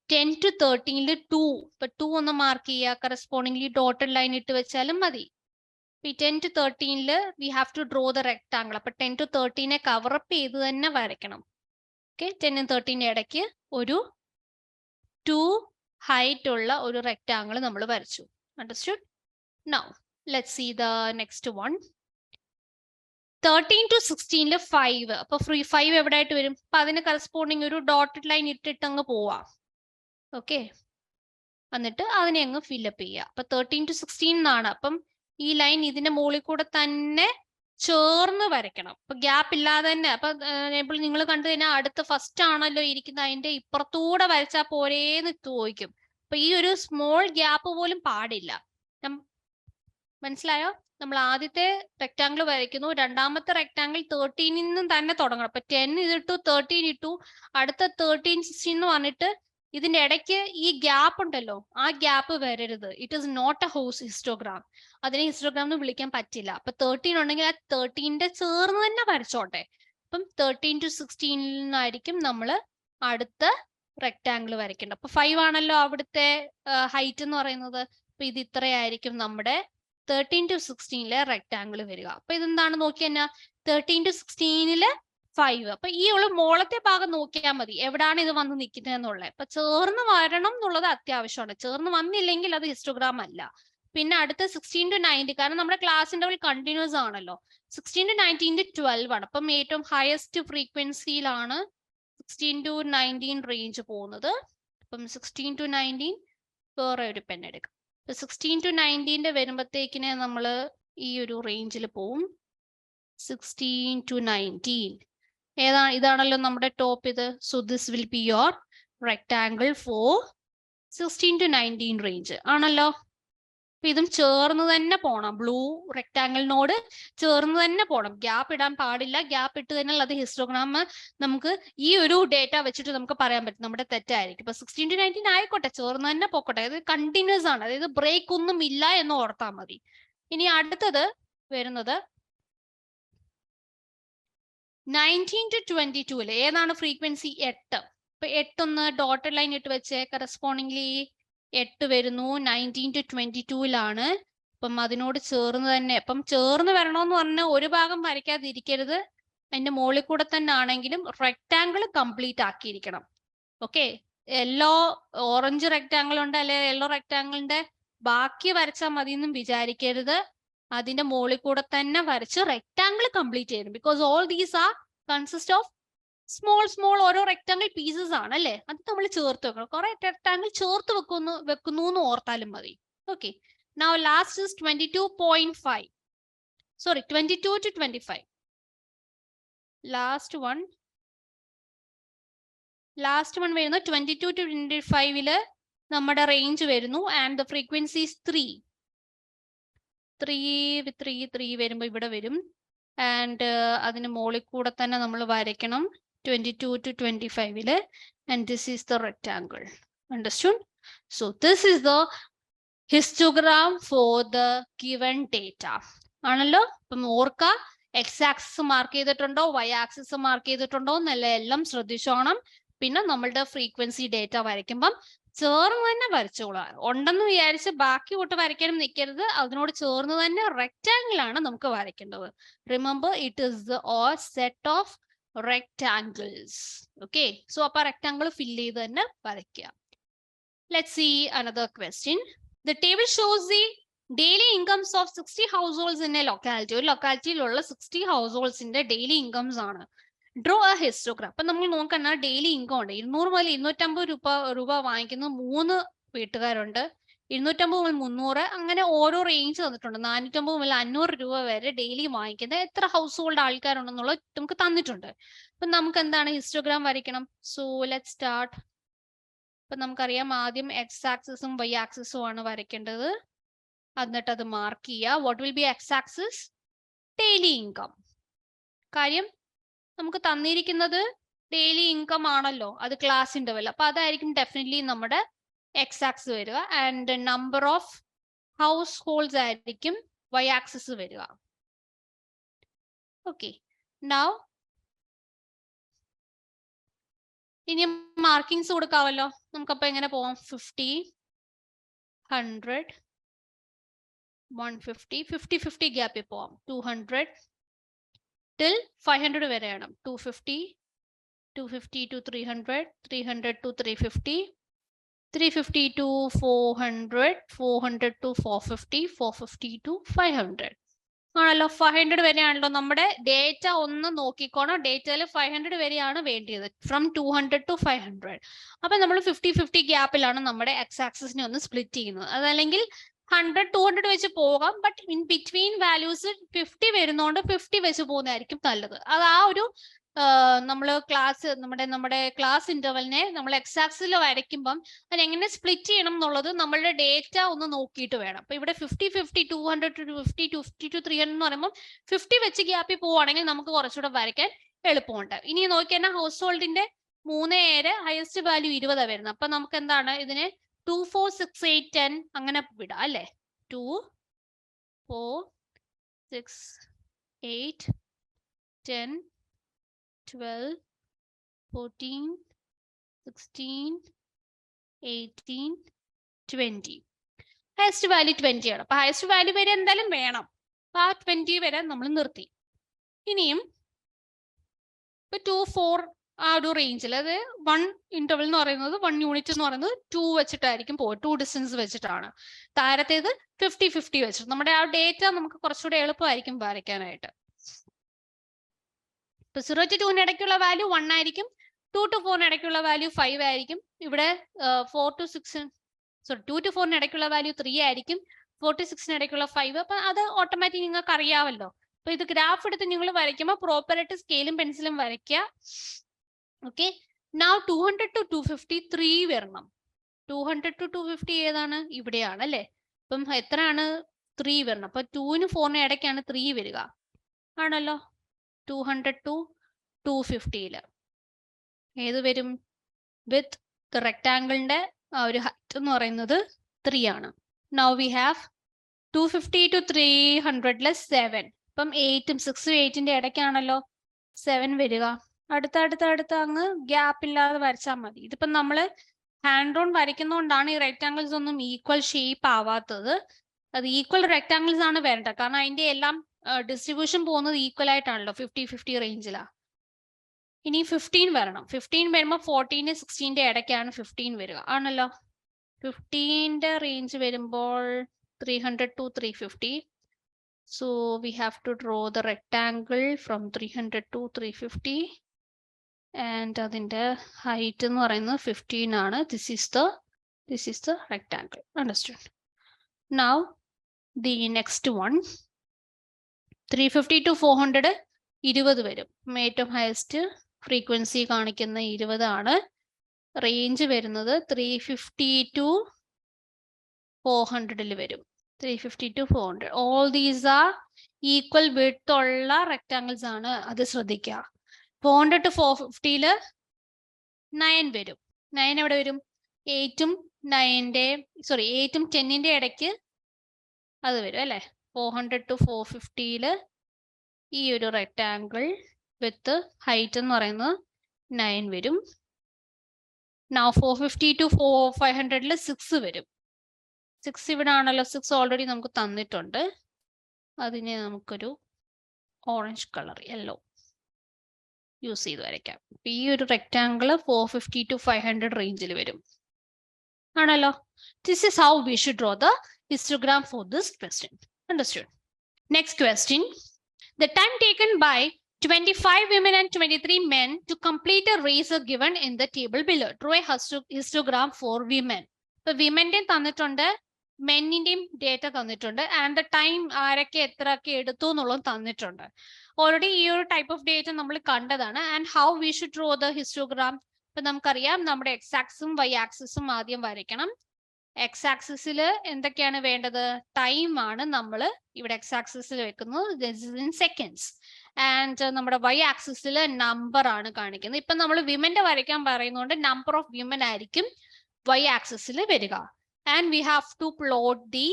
10 to 13 2, ഇപ്പൊ 2 ഒന്ന് മാർക്ക് ചെയ്യുക, കറസ്പോണ്ടിംഗ്ലി ഡോട്ടഡ് ലൈൻ ഇട്ട് വെച്ചാലും മതി. ഈ 10 to 13 we have to draw the rectangle. അപ്പൊ 10 to 13 കവർ അപ്പ് ചെയ്ത് തന്നെ വരയ്ക്കണം. ഓക്കെ, 10 and 13 ഇടയ്ക്ക് ഒരു 2 ഹൈറ്റ് ഉള്ള ഒരു റെക്ടാങ്കിൾ നമ്മൾ വരച്ചു. Understood? Now let's see the next one. 13 to 16 5. അപ്പൊ 5 എവിടെ ആയിട്ട് വരും? അപ്പൊ അതിന് കറസ്പോണ്ടിങ് ഒരു ഡോട്ടഡ് ലൈൻ ഇട്ടിട്ട് അങ്ങ് പോവാം. ഓക്കെ, എന്നിട്ട് അതിനെ അങ്ങ് ഫില്ലപ്പ് ചെയ്യുക. അപ്പൊ 13 to 16 എന്നാണ്. അപ്പം ഈ ലൈൻ ഇതിന്റെ മുകളിൽ കൂടെ തന്നെ ചേർന്ന് വരയ്ക്കണം. അപ്പൊ ഗ്യാപ്പ് ഇല്ലാതെ തന്നെ. അപ്പൊ നിങ്ങൾ കണ്ടു കഴിഞ്ഞാൽ അടുത്ത ഫസ്റ്റ് ആണല്ലോ ഇരിക്കുന്നത്, അതിന്റെ ഇപ്പുറത്തൂടെ വരച്ചാൽ പോരേന്ന് ചോദിക്കും. അപ്പൊ ഈ ഒരു സ്മോൾ ഗ്യാപ്പ് പോലും പാടില്ല. മനസ്സിലായോ? നമ്മൾ ആദ്യത്തെ റെക്ടാങ്കിൾ വരയ്ക്കുന്നു, രണ്ടാമത്തെ റെക്ടാങ്കിൾ 13 നിന്നും തന്നെ തുടങ്ങണം. അപ്പൊ 10 ഇതിട്ടു, 13 ഇട്ടു, അടുത്ത 13, 16 എന്ന് പറഞ്ഞിട്ട് ഇതിന്റെ ഇടയ്ക്ക് ഈ ഗ്യാപ്പ് ഉണ്ടല്ലോ, ആ ഗ്യാപ്പ് വരരുത്. It is not a histogram. അതിനെ ഹിസ്റ്റോഗ്രാം എന്ന് വിളിക്കാൻ പറ്റില്ല. അപ്പൊ 13 ഉണ്ടെങ്കിൽ ആ 13ന്റെ ചേർന്ന് തന്നെ വരച്ചോട്ടെ. അപ്പം 13 to 16 ആയിരിക്കും നമ്മൾ അടുത്ത റെക്ടാങ്കിൾ വരയ്ക്കേണ്ടത്. അപ്പൊ 5 ആണല്ലോ അവിടുത്തെ ഹൈറ്റ് എന്ന് പറയുന്നത്. അപ്പൊ ഇത് ഇത്രയായിരിക്കും നമ്മുടെ 13 to 16 റെക്ടാങ്കിൾ വരിക. അപ്പൊ ഇതെന്താണ് നോക്കി കഴിഞ്ഞാൽ 13 to 16 5. അപ്പൊ ഈ ഉള്ള മോളത്തെ ഭാഗം നോക്കിയാൽ മതി എവിടാണ് ഇത് വന്ന് നിൽക്കുന്നത് എന്നുള്ളത്. അപ്പൊ ചേർന്ന് വരണം എന്നുള്ളത് അത്യാവശ്യമാണ്. ചേർന്ന് വന്നില്ലെങ്കിൽ അത് ഹിസ്റ്റോഗ്രാം അല്ല. പിന്നെ അടുത്ത 16 to 19, കാരണം നമ്മുടെ ക്ലാസ് ഇന്റർവൽ കണ്ടിന്യൂസ് ആണല്ലോ. 16 to 19 12 ആണ്. അപ്പം ഏറ്റവും ഹയസ്റ്റ് ഫ്രീക്വൻസിയിലാണ് 16 to 19 റേഞ്ച് പോകുന്നത്. അപ്പം 16 to 19 വേറെ ഒരു പെൻ എടുക്കാം. 16 to 19 വരുമ്പോഴത്തേക്കിനെ നമ്മൾ ഈ ഒരു റേഞ്ചിൽ പോവും. 16 to 19 ഇതാണല്ലോ നമ്മുടെ ടോപ്പ് ഇത്. So this will be your rectangle for 16 to 19 range ആണല്ലോ. അപ്പൊ ഇതും ചേർന്ന് തന്നെ പോണം. ബ്ലൂ റെക്ടാംഗിളിനോട് ചേർന്ന് തന്നെ പോണം. ഗ്യാപ്പ് ഇടാൻ പാടില്ല. ഗ്യാപ്പ് ഇട്ട് തന്നെ അത് ഹിസ്റ്റോഗ്രാം നമുക്ക് ഈ ഒരു ഡേറ്റ വെച്ചിട്ട് നമുക്ക് പറയാൻ പറ്റും നമ്മുടെ തെറ്റായിരിക്കും. ഇപ്പൊ 16 to 19 ആയിക്കോട്ടെ, ചേർന്ന് തന്നെ പോക്കോട്ടെ. ഇത് കണ്ടിന്യൂസ് ആണ്, അതായത് ബ്രേക്ക് ഒന്നും ഇല്ല എന്ന് ഓർത്താൽ മതി. ഇനി അടുത്തത് വരുന്നത് 19 to 22 ഏതാണ് ഫ്രീക്വൻസി? 8. ഇപ്പൊ 8 ഒന്ന് ഡോട്ടഡ് ലൈൻ ഇട്ട് വെച്ച് കറസ്പോണ്ടിംഗ്ലി 8 വരുന്നു. 19 to 22 അപ്പം അതിനോട് ചേർന്ന് തന്നെ, അപ്പം ചേർന്ന് വരണമെന്ന് പറഞ്ഞാൽ ഒരു ഭാഗം വരയ്ക്കാതിരിക്കരുത്. അതിന്റെ മുകളിൽ കൂടെ തന്നെ ആണെങ്കിലും റെക്ടാംഗിൾ കംപ്ലീറ്റ് ആക്കിയിരിക്കണം. ഓക്കെ, യെല്ലോ ഓറഞ്ച് റെക്ടാംഗിൾ ഉണ്ട്, അല്ലെ യെല്ലോ റെക്ടാംഗിളിന്റെ ബാക്കി വരച്ചാൽ മതി എന്നും വിചാരിക്കരുത്. അതിന്റെ മുകളിൽ കൂടെ തന്നെ വരച്ച് റെക്ടാംഗിൾ കംപ്ലീറ്റ് ചെയ്യണം. Because all these R consist of small ഓരോ റെക്ടാംഗിൾ പീസസ് ആണ് അല്ലേ. അത് നമ്മൾ ചേർത്ത് വെക്കണം. കുറെ റെക്ടാംഗിൾ ചേർത്ത് വെക്കുന്നു എന്ന് ഓർത്താലും മതി. Okay, now last is 22.5. Sorry, 22 to 25. Last one വരുന്നു 22 to 25 നമ്മുടെ റേഞ്ച് വരുന്നു. ആൻഡ് ദ ഫ്രീക്വൻസി ഈസ് 3 വരുമ്പോൾ ഇവിടെ വരും. ആൻഡ് അതിന് മുകളിൽ കൂടെ തന്നെ നമ്മൾ വരയ്ക്കണം 22 to 25. And this is the rectangle. Understood? So this is the histogram for the given data ആണല്ലോ. അപ്പം ഓർക്ക, എക്സ് ആക്സിസ് മാർക്ക് ചെയ്തിട്ടുണ്ടോ, വൈ ആക്സിസ് മാർക്ക് ചെയ്തിട്ടുണ്ടോ എന്നല്ല എല്ലാം ശ്രദ്ധിച്ചോണം. പിന്നെ നമ്മളുടെ ഫ്രീക്വൻസി ഡേറ്റ വരയ്ക്കുമ്പം ചേർന്ന് തന്നെ വരച്ചോളാം. ഉണ്ടെന്ന് വിചാരിച്ച് ബാക്കി തൊട്ട് വരയ്ക്കാനും നിൽക്കരുത്. അതിനോട് ചേർന്ന് തന്നെ റെക്ടാംഗിൾ ആണ് നമുക്ക് വരയ്ക്കേണ്ടത്. Remember, it is the or set of rectangles. Okay, so അപ്പൊ റെക്ടാംഗിൾ ഫില്ല് ചെയ്ത് തന്നെ വരയ്ക്കുക. Let's see another question. The table shows the daily incomes of 60 house in a locality. ഒരു ലൊക്കാലിറ്റിയിലുള്ള 60 ഹൗസ് ഡെയിലി ഇൻകംസ് ആണ്. Draw a histogram. അപ്പൊ നമ്മൾ നോക്കണ ഡെയിലി ഇൻകം ഉണ്ട്. 200 മുതൽ 250 രൂപ വാങ്ങിക്കുന്ന 3 വീട്ടുകാരുണ്ട്. 250 മുതൽ 300, അങ്ങനെ ഓരോ റേഞ്ച് തന്നിട്ടുണ്ട്. 450 മുതൽ 500 രൂപ വരെ ഡെയിലി വാങ്ങിക്കുന്ന എത്ര ഹൗസ് ഹോൾഡ് ആൾക്കാരുണ്ടെന്നുള്ളത് നമുക്ക് തന്നിട്ടുണ്ട്. അപ്പൊ നമുക്ക് എന്താണ് ഹിസ്റ്റോഗ്രാം വരയ്ക്കണം. So let start. അപ്പൊ നമുക്കറിയാം ആദ്യം എക്സ് ആക്സിസും വൈ ആക്സിസും ആണ് വരയ്ക്കേണ്ടത്. എന്നിട്ട് അത് മാർക്ക് ചെയ്യുക. What will be X axis? Daily income. കാര്യം നമുക്ക് തന്നിരിക്കുന്നത് ഡെയിലി ഇൻകം ആണല്ലോ, അത് ക്ലാസ് ഇന്റർവെൽ. അപ്പൊ അതായിരിക്കും ഡെഫിനറ്റ്ലി നമ്മുടെ എക്സ് ആക്സിസ് വരിക. And number of house holds ആയിരിക്കും വൈ ആക്സിസ് വരിക. ഓക്കെ, നൗ ഇനി മാർക്കിങ്സ് കൊടുക്കാമല്ലോ. നമുക്കപ്പോ എങ്ങനെ പോവാം? 50, 100, 150, 50-50 ഗ്യാപ്പിൽ പോവാം. 200 till 500 വരെയാണ്. 250, 250 to 300, 300 to 350, 350 to 400, 400 to 450, 450 to 500 ആണല്ലോ. 500 വരെയാണല്ലോ നമ്മുടെ ഡേറ്റ. ഒന്ന് നോക്കിക്കോണം, ഡേറ്റയിൽ 500 വരെയാണ് വേണ്ടിയത്. From 200 to 500. അപ്പൊ നമ്മൾ 50-50 ഗ്യാപ്പിലാണ് നമ്മുടെ എക്സ് ആക്സിസിനെ ഒന്ന് സ്പ്ലിറ്റ് ചെയ്യുന്നത്. അതല്ലെങ്കിൽ 100, 200 വെച്ച് പോകാം. ബട്ട് ഇൻ ബിറ്റ്വീൻ വാല്യൂസ് 50 വരുന്നോണ്ട് 50 വെച്ച് പോകുന്നതായിരിക്കും നല്ലത്. അത് ആ ഒരു നമ്മൾ നമ്മുടെ ക്ലാസ് ഇന്റർവെലിനെ നമ്മൾ എക്സ് ആക്സിൽ വരയ്ക്കുമ്പം അതിനെങ്ങനെ സ്പ്ലിറ്റ് ചെയ്യണം എന്നുള്ളത് നമ്മളുടെ ഡേറ്റ ഒന്ന് നോക്കിയിട്ട് വേണം. അപ്പൊ ഇവിടെ 50-50, 200 to 50, 250 to 300 എന്ന് പറയുമ്പോൾ 50 വെച്ച് ഗ്യാപ്പിൽ പോവുകയാണെങ്കിൽ നമുക്ക് കുറച്ചുകൂടെ വരയ്ക്കാൻ എളുപ്പമുണ്ട്. ഇനി നോക്കിയാൽ ഹൗസ് ഹോൾഡിന്റെ 3 ഹയസ്റ്റ് വാല്യൂ 20 വരുന്നത്. അപ്പൊ നമുക്ക് എന്താണ് ഇതിനെ 2, 4, 6, 8, 10 അങ്ങനെ വിടാം അല്ലേ. 2, 4, 6, 8, 10, 12, 14, 16, 18, 20. ഹയസ്റ്റ് വാല്യൂ 20 ആണ്. അപ്പൊ ഹയസ്റ്റ് വാല്യൂ വരെ എന്തായാലും വേണം. അപ്പൊ ആ 20 വരെ നമ്മൾ നിർത്തി. ഇനിയും ഇപ്പൊ 2, 4 ആ ഒരു റേഞ്ചിൽ, അത് 1 ഇന്റർവൽ എന്ന് പറയുന്നത് 1 യൂണിറ്റ് എന്ന് പറയുന്നത് 2 വെച്ചിട്ടായിരിക്കും പോകുക, 2 ഡിസ്റ്റൻസ് വെച്ചിട്ടാണ്. താരത്തേത് 50-50 വെച്ചിട്ട്. നമ്മുടെ ആ ഡേറ്റ നമുക്ക് കുറച്ചുകൂടെ എളുപ്പമായിരിക്കും വരയ്ക്കാനായിട്ട്. ഇപ്പൊ 0 to 2 ഇടയ്ക്കുള്ള വാല്യൂ 1 ആയിരിക്കും, 2 to 4 ഇടയ്ക്കുള്ള വാല്യൂ 5 ആയിരിക്കും. ഇവിടെ 4 to 6 2 to 4 ഇടയ്ക്കുള്ള വാല്യൂ 3 ആയിരിക്കും, 4 to 6 ഇടയ്ക്കുള്ള 5. അപ്പൊ അത് ഓട്ടോമാറ്റിക് നിങ്ങൾക്ക് അറിയാമല്ലോ. അപ്പൊ ഇത് ഗ്രാഫ് എടുത്ത് നിങ്ങൾ വരയ്ക്കുമ്പോൾ പ്രോപ്പറായിട്ട് സ്കെയിലും പെൻസിലും വരയ്ക്കുക. ഓക്കെ, നൗ 200 to 250 3 വരണം. 200 to 250 ഏതാണ്? ഇവിടെയാണ് അല്ലെ. അപ്പം എത്രയാണ്? 3 വരണം. അപ്പൊ 2നും 4നും ഇടയ്ക്കാണ് 3 വരിക ആണല്ലോ. 200 to 250 ഏത് വരും? വിത്ത് ദ റെക്ടാങ്കിളിന്റെ ആ ഒരു ഹൈറ്റ് എന്ന് പറയുന്നത് 3 ആണ്. Now we have 250 to 300 7. ഇപ്പം 8ഉം 6ഉം 8ന്റെ ഇടയ്ക്കാണല്ലോ 7 വരിക. അടുത്ത അങ്ങ് ഗ്യാപ്പ് ഇല്ലാതെ വരച്ചാൽ മതി. ഇതിപ്പം നമ്മള് ഹാൻഡ് ഓൺ വരയ്ക്കുന്നതുകൊണ്ടാണ് ഈ റെക്ടാങ്കിൾസ് ഒന്നും ഈക്വൽ ഷേപ്പ് ആവാത്തത്. അത് ഈക്വൽ റെക്ടാങ്കിൾസ് ആണ് വരേണ്ടത്, കാരണം അതിന്റെ എല്ലാം ഡിസ്ട്രിബ്യൂഷൻ പോകുന്നത് ഈക്വൽ ആയിട്ടാണല്ലോ, 50-50 റേഞ്ചിലാ. ഇനി 15 വരണം. 15 വരുമ്പോൾ 14 16ന്റെ ഇടയ്ക്കാണ് 15 വരിക ആണല്ലോ. 15ന്റെ റേഞ്ച് വരുമ്പോൾ 300 to 350. So we have to draw the rectangle from 300 to 350. And അതിന്റെ ഹൈറ്റ് എന്ന് പറയുന്നത് 15 ആണ്. This is the rectangle. Understood? Now the next one, 350 to 400 20 വരും. ഏറ്റവും ഹയസ്റ്റ് ഫ്രീക്വൻസി കാണിക്കുന്ന 20 ആണ്. റേഞ്ച് വരുന്നത് 350 to 400 വരും. 350 to 400. All these are equal width ഉള്ള rectangles ആണ്, അത് ശ്രദ്ധിക്കുക. 400 to 450 9 വരും. 9 എവിടെ വരും? 8ഉം 10ന്റെ ഇടയ്ക്ക് അത് വരും അല്ലെ. 400 to 450 ഈ ഒരു റെക്ടാങ്കിൾ വിത്ത് ഹൈറ്റ് എന്ന് പറയുന്നത് 9 വരും. Now 450 to 500 6 വരും. 6 ഇവിടെ ആണല്ലോ. 6 ഓൾറെഡി നമുക്ക് തന്നിട്ടുണ്ട്. അതിനെ നമുക്കൊരു ഓറഞ്ച് കളർ യെല്ലോ യൂസ് ചെയ്ത് വരയ്ക്കാം. ഈ ഒരു റെക്ടാങ്കിൾ 450 to 500 റേഞ്ചിൽ വരും ആണല്ലോ. This is how we should draw the histogram for this question. Understood? Next question. The time taken by 25 women and 23 men to complete a race are given in the table below. Draw a histogram for women. ഇപ്പൊ വിമന്റെയും തന്നിട്ടുണ്ട്, മെന്നിന്റെയും data തന്നിട്ടുണ്ട്, and the time ആരൊക്കെ എത്രയൊക്കെ എടുത്തു എന്നുള്ളത് തന്നിട്ടുണ്ട്. Already ഈ ഒരു ടൈപ്പ് ഓഫ് ഡേറ്റ നമ്മൾ കണ്ടതാണ്. And how we should draw the histogram. ഇപ്പൊ നമുക്കറിയാം, നമ്മുടെ എക്സ് ആക്സിസും വൈ ആക്സിസും ആദ്യം വരയ്ക്കണം. എക്സ് ആക്സിസിൽ എന്തൊക്കെയാണ് വേണ്ടത്? ടൈം ആണ് നമ്മൾ ഇവിടെ എക്സ് ആക്സിസിൽ വെക്കുന്നത്, ഇൻ സെക്കൻഡ്സ്. ആൻഡ് നമ്മുടെ വൈ ആക്സിസിൽ നമ്പർ ആണ് കാണിക്കുന്നത്. ഇപ്പൊ നമ്മൾ വിമന്റെ വരയ്ക്കാൻ പറയുന്നതുകൊണ്ട് നമ്പർ ഓഫ് വിമൻ ആയിരിക്കും വൈ ആക്സിസിൽ വരിക. And we have to plot the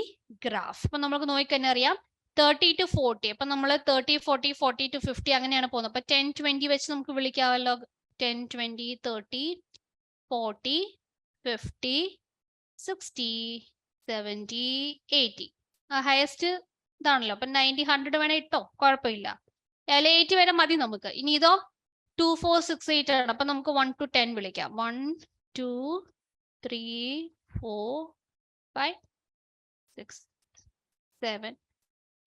graph. ഇപ്പൊ നമുക്ക് നോക്കിക്കഴിഞ്ഞാൽ അറിയാം 30 to 40. അപ്പൊ നമ്മൾ 30, 40, 40 to 50 അങ്ങനെയാണ് പോകുന്നത്. അപ്പൊ 10, 20 വെച്ച് നമുക്ക് വിളിക്കാമല്ലോ. 10, 20, 30, 40, 50, 60, 70, 80. ഹയസ്റ്റ് ഇതാണല്ലോ. അപ്പൊ 90, 100 വേണേ ഇട്ടോ, കുഴപ്പമില്ല. 80 വരെ മതി നമുക്ക്. ഇനി ഇതോ 2, 4, 6, 8 ആണ്. അപ്പൊ നമുക്ക് 1 to 10 വിളിക്കാം. 1, 2, 3, 4, 5, 6, 7,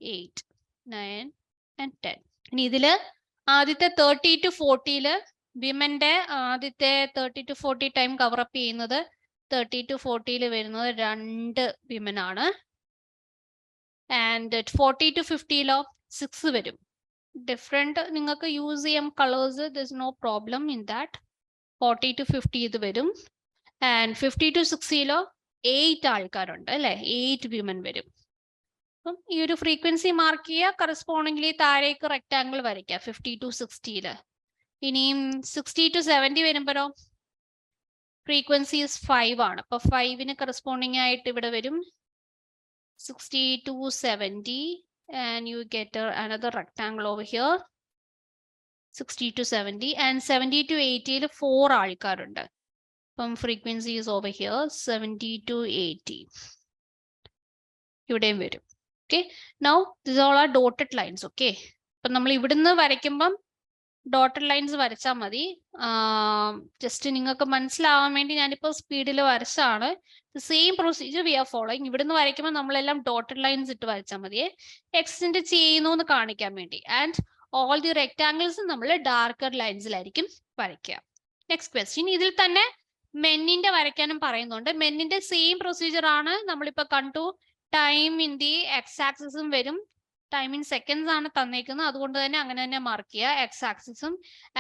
8, 9 and 10. ഇനി ഇതില് ആദ്യത്തെ 30 to 40 വിമന്റെ ആദ്യത്തെ 30 to 40 ടൈം കവർ അപ്പ് ചെയ്യുന്നത് 30 to 40 വരുന്നത് 2 വിമൻ ആണ്. ആൻഡ് 40 to 50 6 വരും. ഡിഫറെന്റ് നിങ്ങൾക്ക് യൂസ് ചെയ്യാം colours, there is no problem in that. 40 to 50 ഇത് വരും. ആൻഡ് 50 to 60 8 ആൾക്കാരുണ്ട് അല്ലെ, 8 വിമൻ വരും. അപ്പം ഈ ഒരു ഫ്രീക്വൻസി മാർക്ക് ചെയ്യുക, കറസ്പോണ്ടിംഗ്ലി താഴേക്ക് റെക്ടാങ്കിൾ വരയ്ക്കുക 50 to 60. ഇനിയും 60 to 70 വരുമ്പോഴോ ഫ്രീക്വൻസി 5 ആണ്. അപ്പൊ 5ന് കറസ്പോണ്ടിങ് ആയിട്ട് ഇവിടെ വരും 60 to 70 and you get another rectangle over here 60 to 70 and 70 to 80 4 ആൾക്കാരുണ്ട്. അപ്പം frequency is over here 70 to 80 ഇവിടെയും വരും. Okay, now these all are dotted lines. Okay, ഇപ്പൊ നമ്മൾ ഇവിടുന്ന് വരയ്ക്കുമ്പം ഡോട്ടഡ് ലൈൻസ് വരച്ചാൽ മതി. ജസ്റ്റ് നിങ്ങൾക്ക് മനസ്സിലാവാൻ വേണ്ടി ഞാനിപ്പോൾ സ്പീഡിൽ വരച്ചാണ്. Same procedure we are following. ഇവിടുന്ന് വരയ്ക്കുമ്പോൾ നമ്മളെല്ലാം ഡോട്ടഡ് ലൈൻസ് ഇട്ട് വരച്ചാൽ മതിയെ, എക്സ്റ്റെൻഡ് ചെയ്യുന്നു എന്ന് കാണിക്കാൻ വേണ്ടി. ആൻഡ് ഓൾ ദി റെക്ടാംഗിൾസ് നമ്മൾ ഡാർക്കർ ലൈൻസിലായിരിക്കും വരയ്ക്കുക. നെക്സ്റ്റ് ക്വസ്റ്റ്യൻ, ഇതിൽ തന്നെ മെന്നിന്റെ വരയ്ക്കാനും പറയുന്നുണ്ട്. മെന്നിന്റെ സെയിം പ്രൊസീജിയർ ആണ് നമ്മളിപ്പോ കണ്ടു. ടൈം ഇൻ ദി എക്സ് ആക്സിസും വരും, ടൈം ഇൻ സെക്കൻഡ്സ് ആണ് തന്നേക്കുന്നത്, അതുകൊണ്ട് തന്നെ അങ്ങനെ തന്നെ മാർക്ക് ചെയ്യുക എക്സ് ആക്സിസും.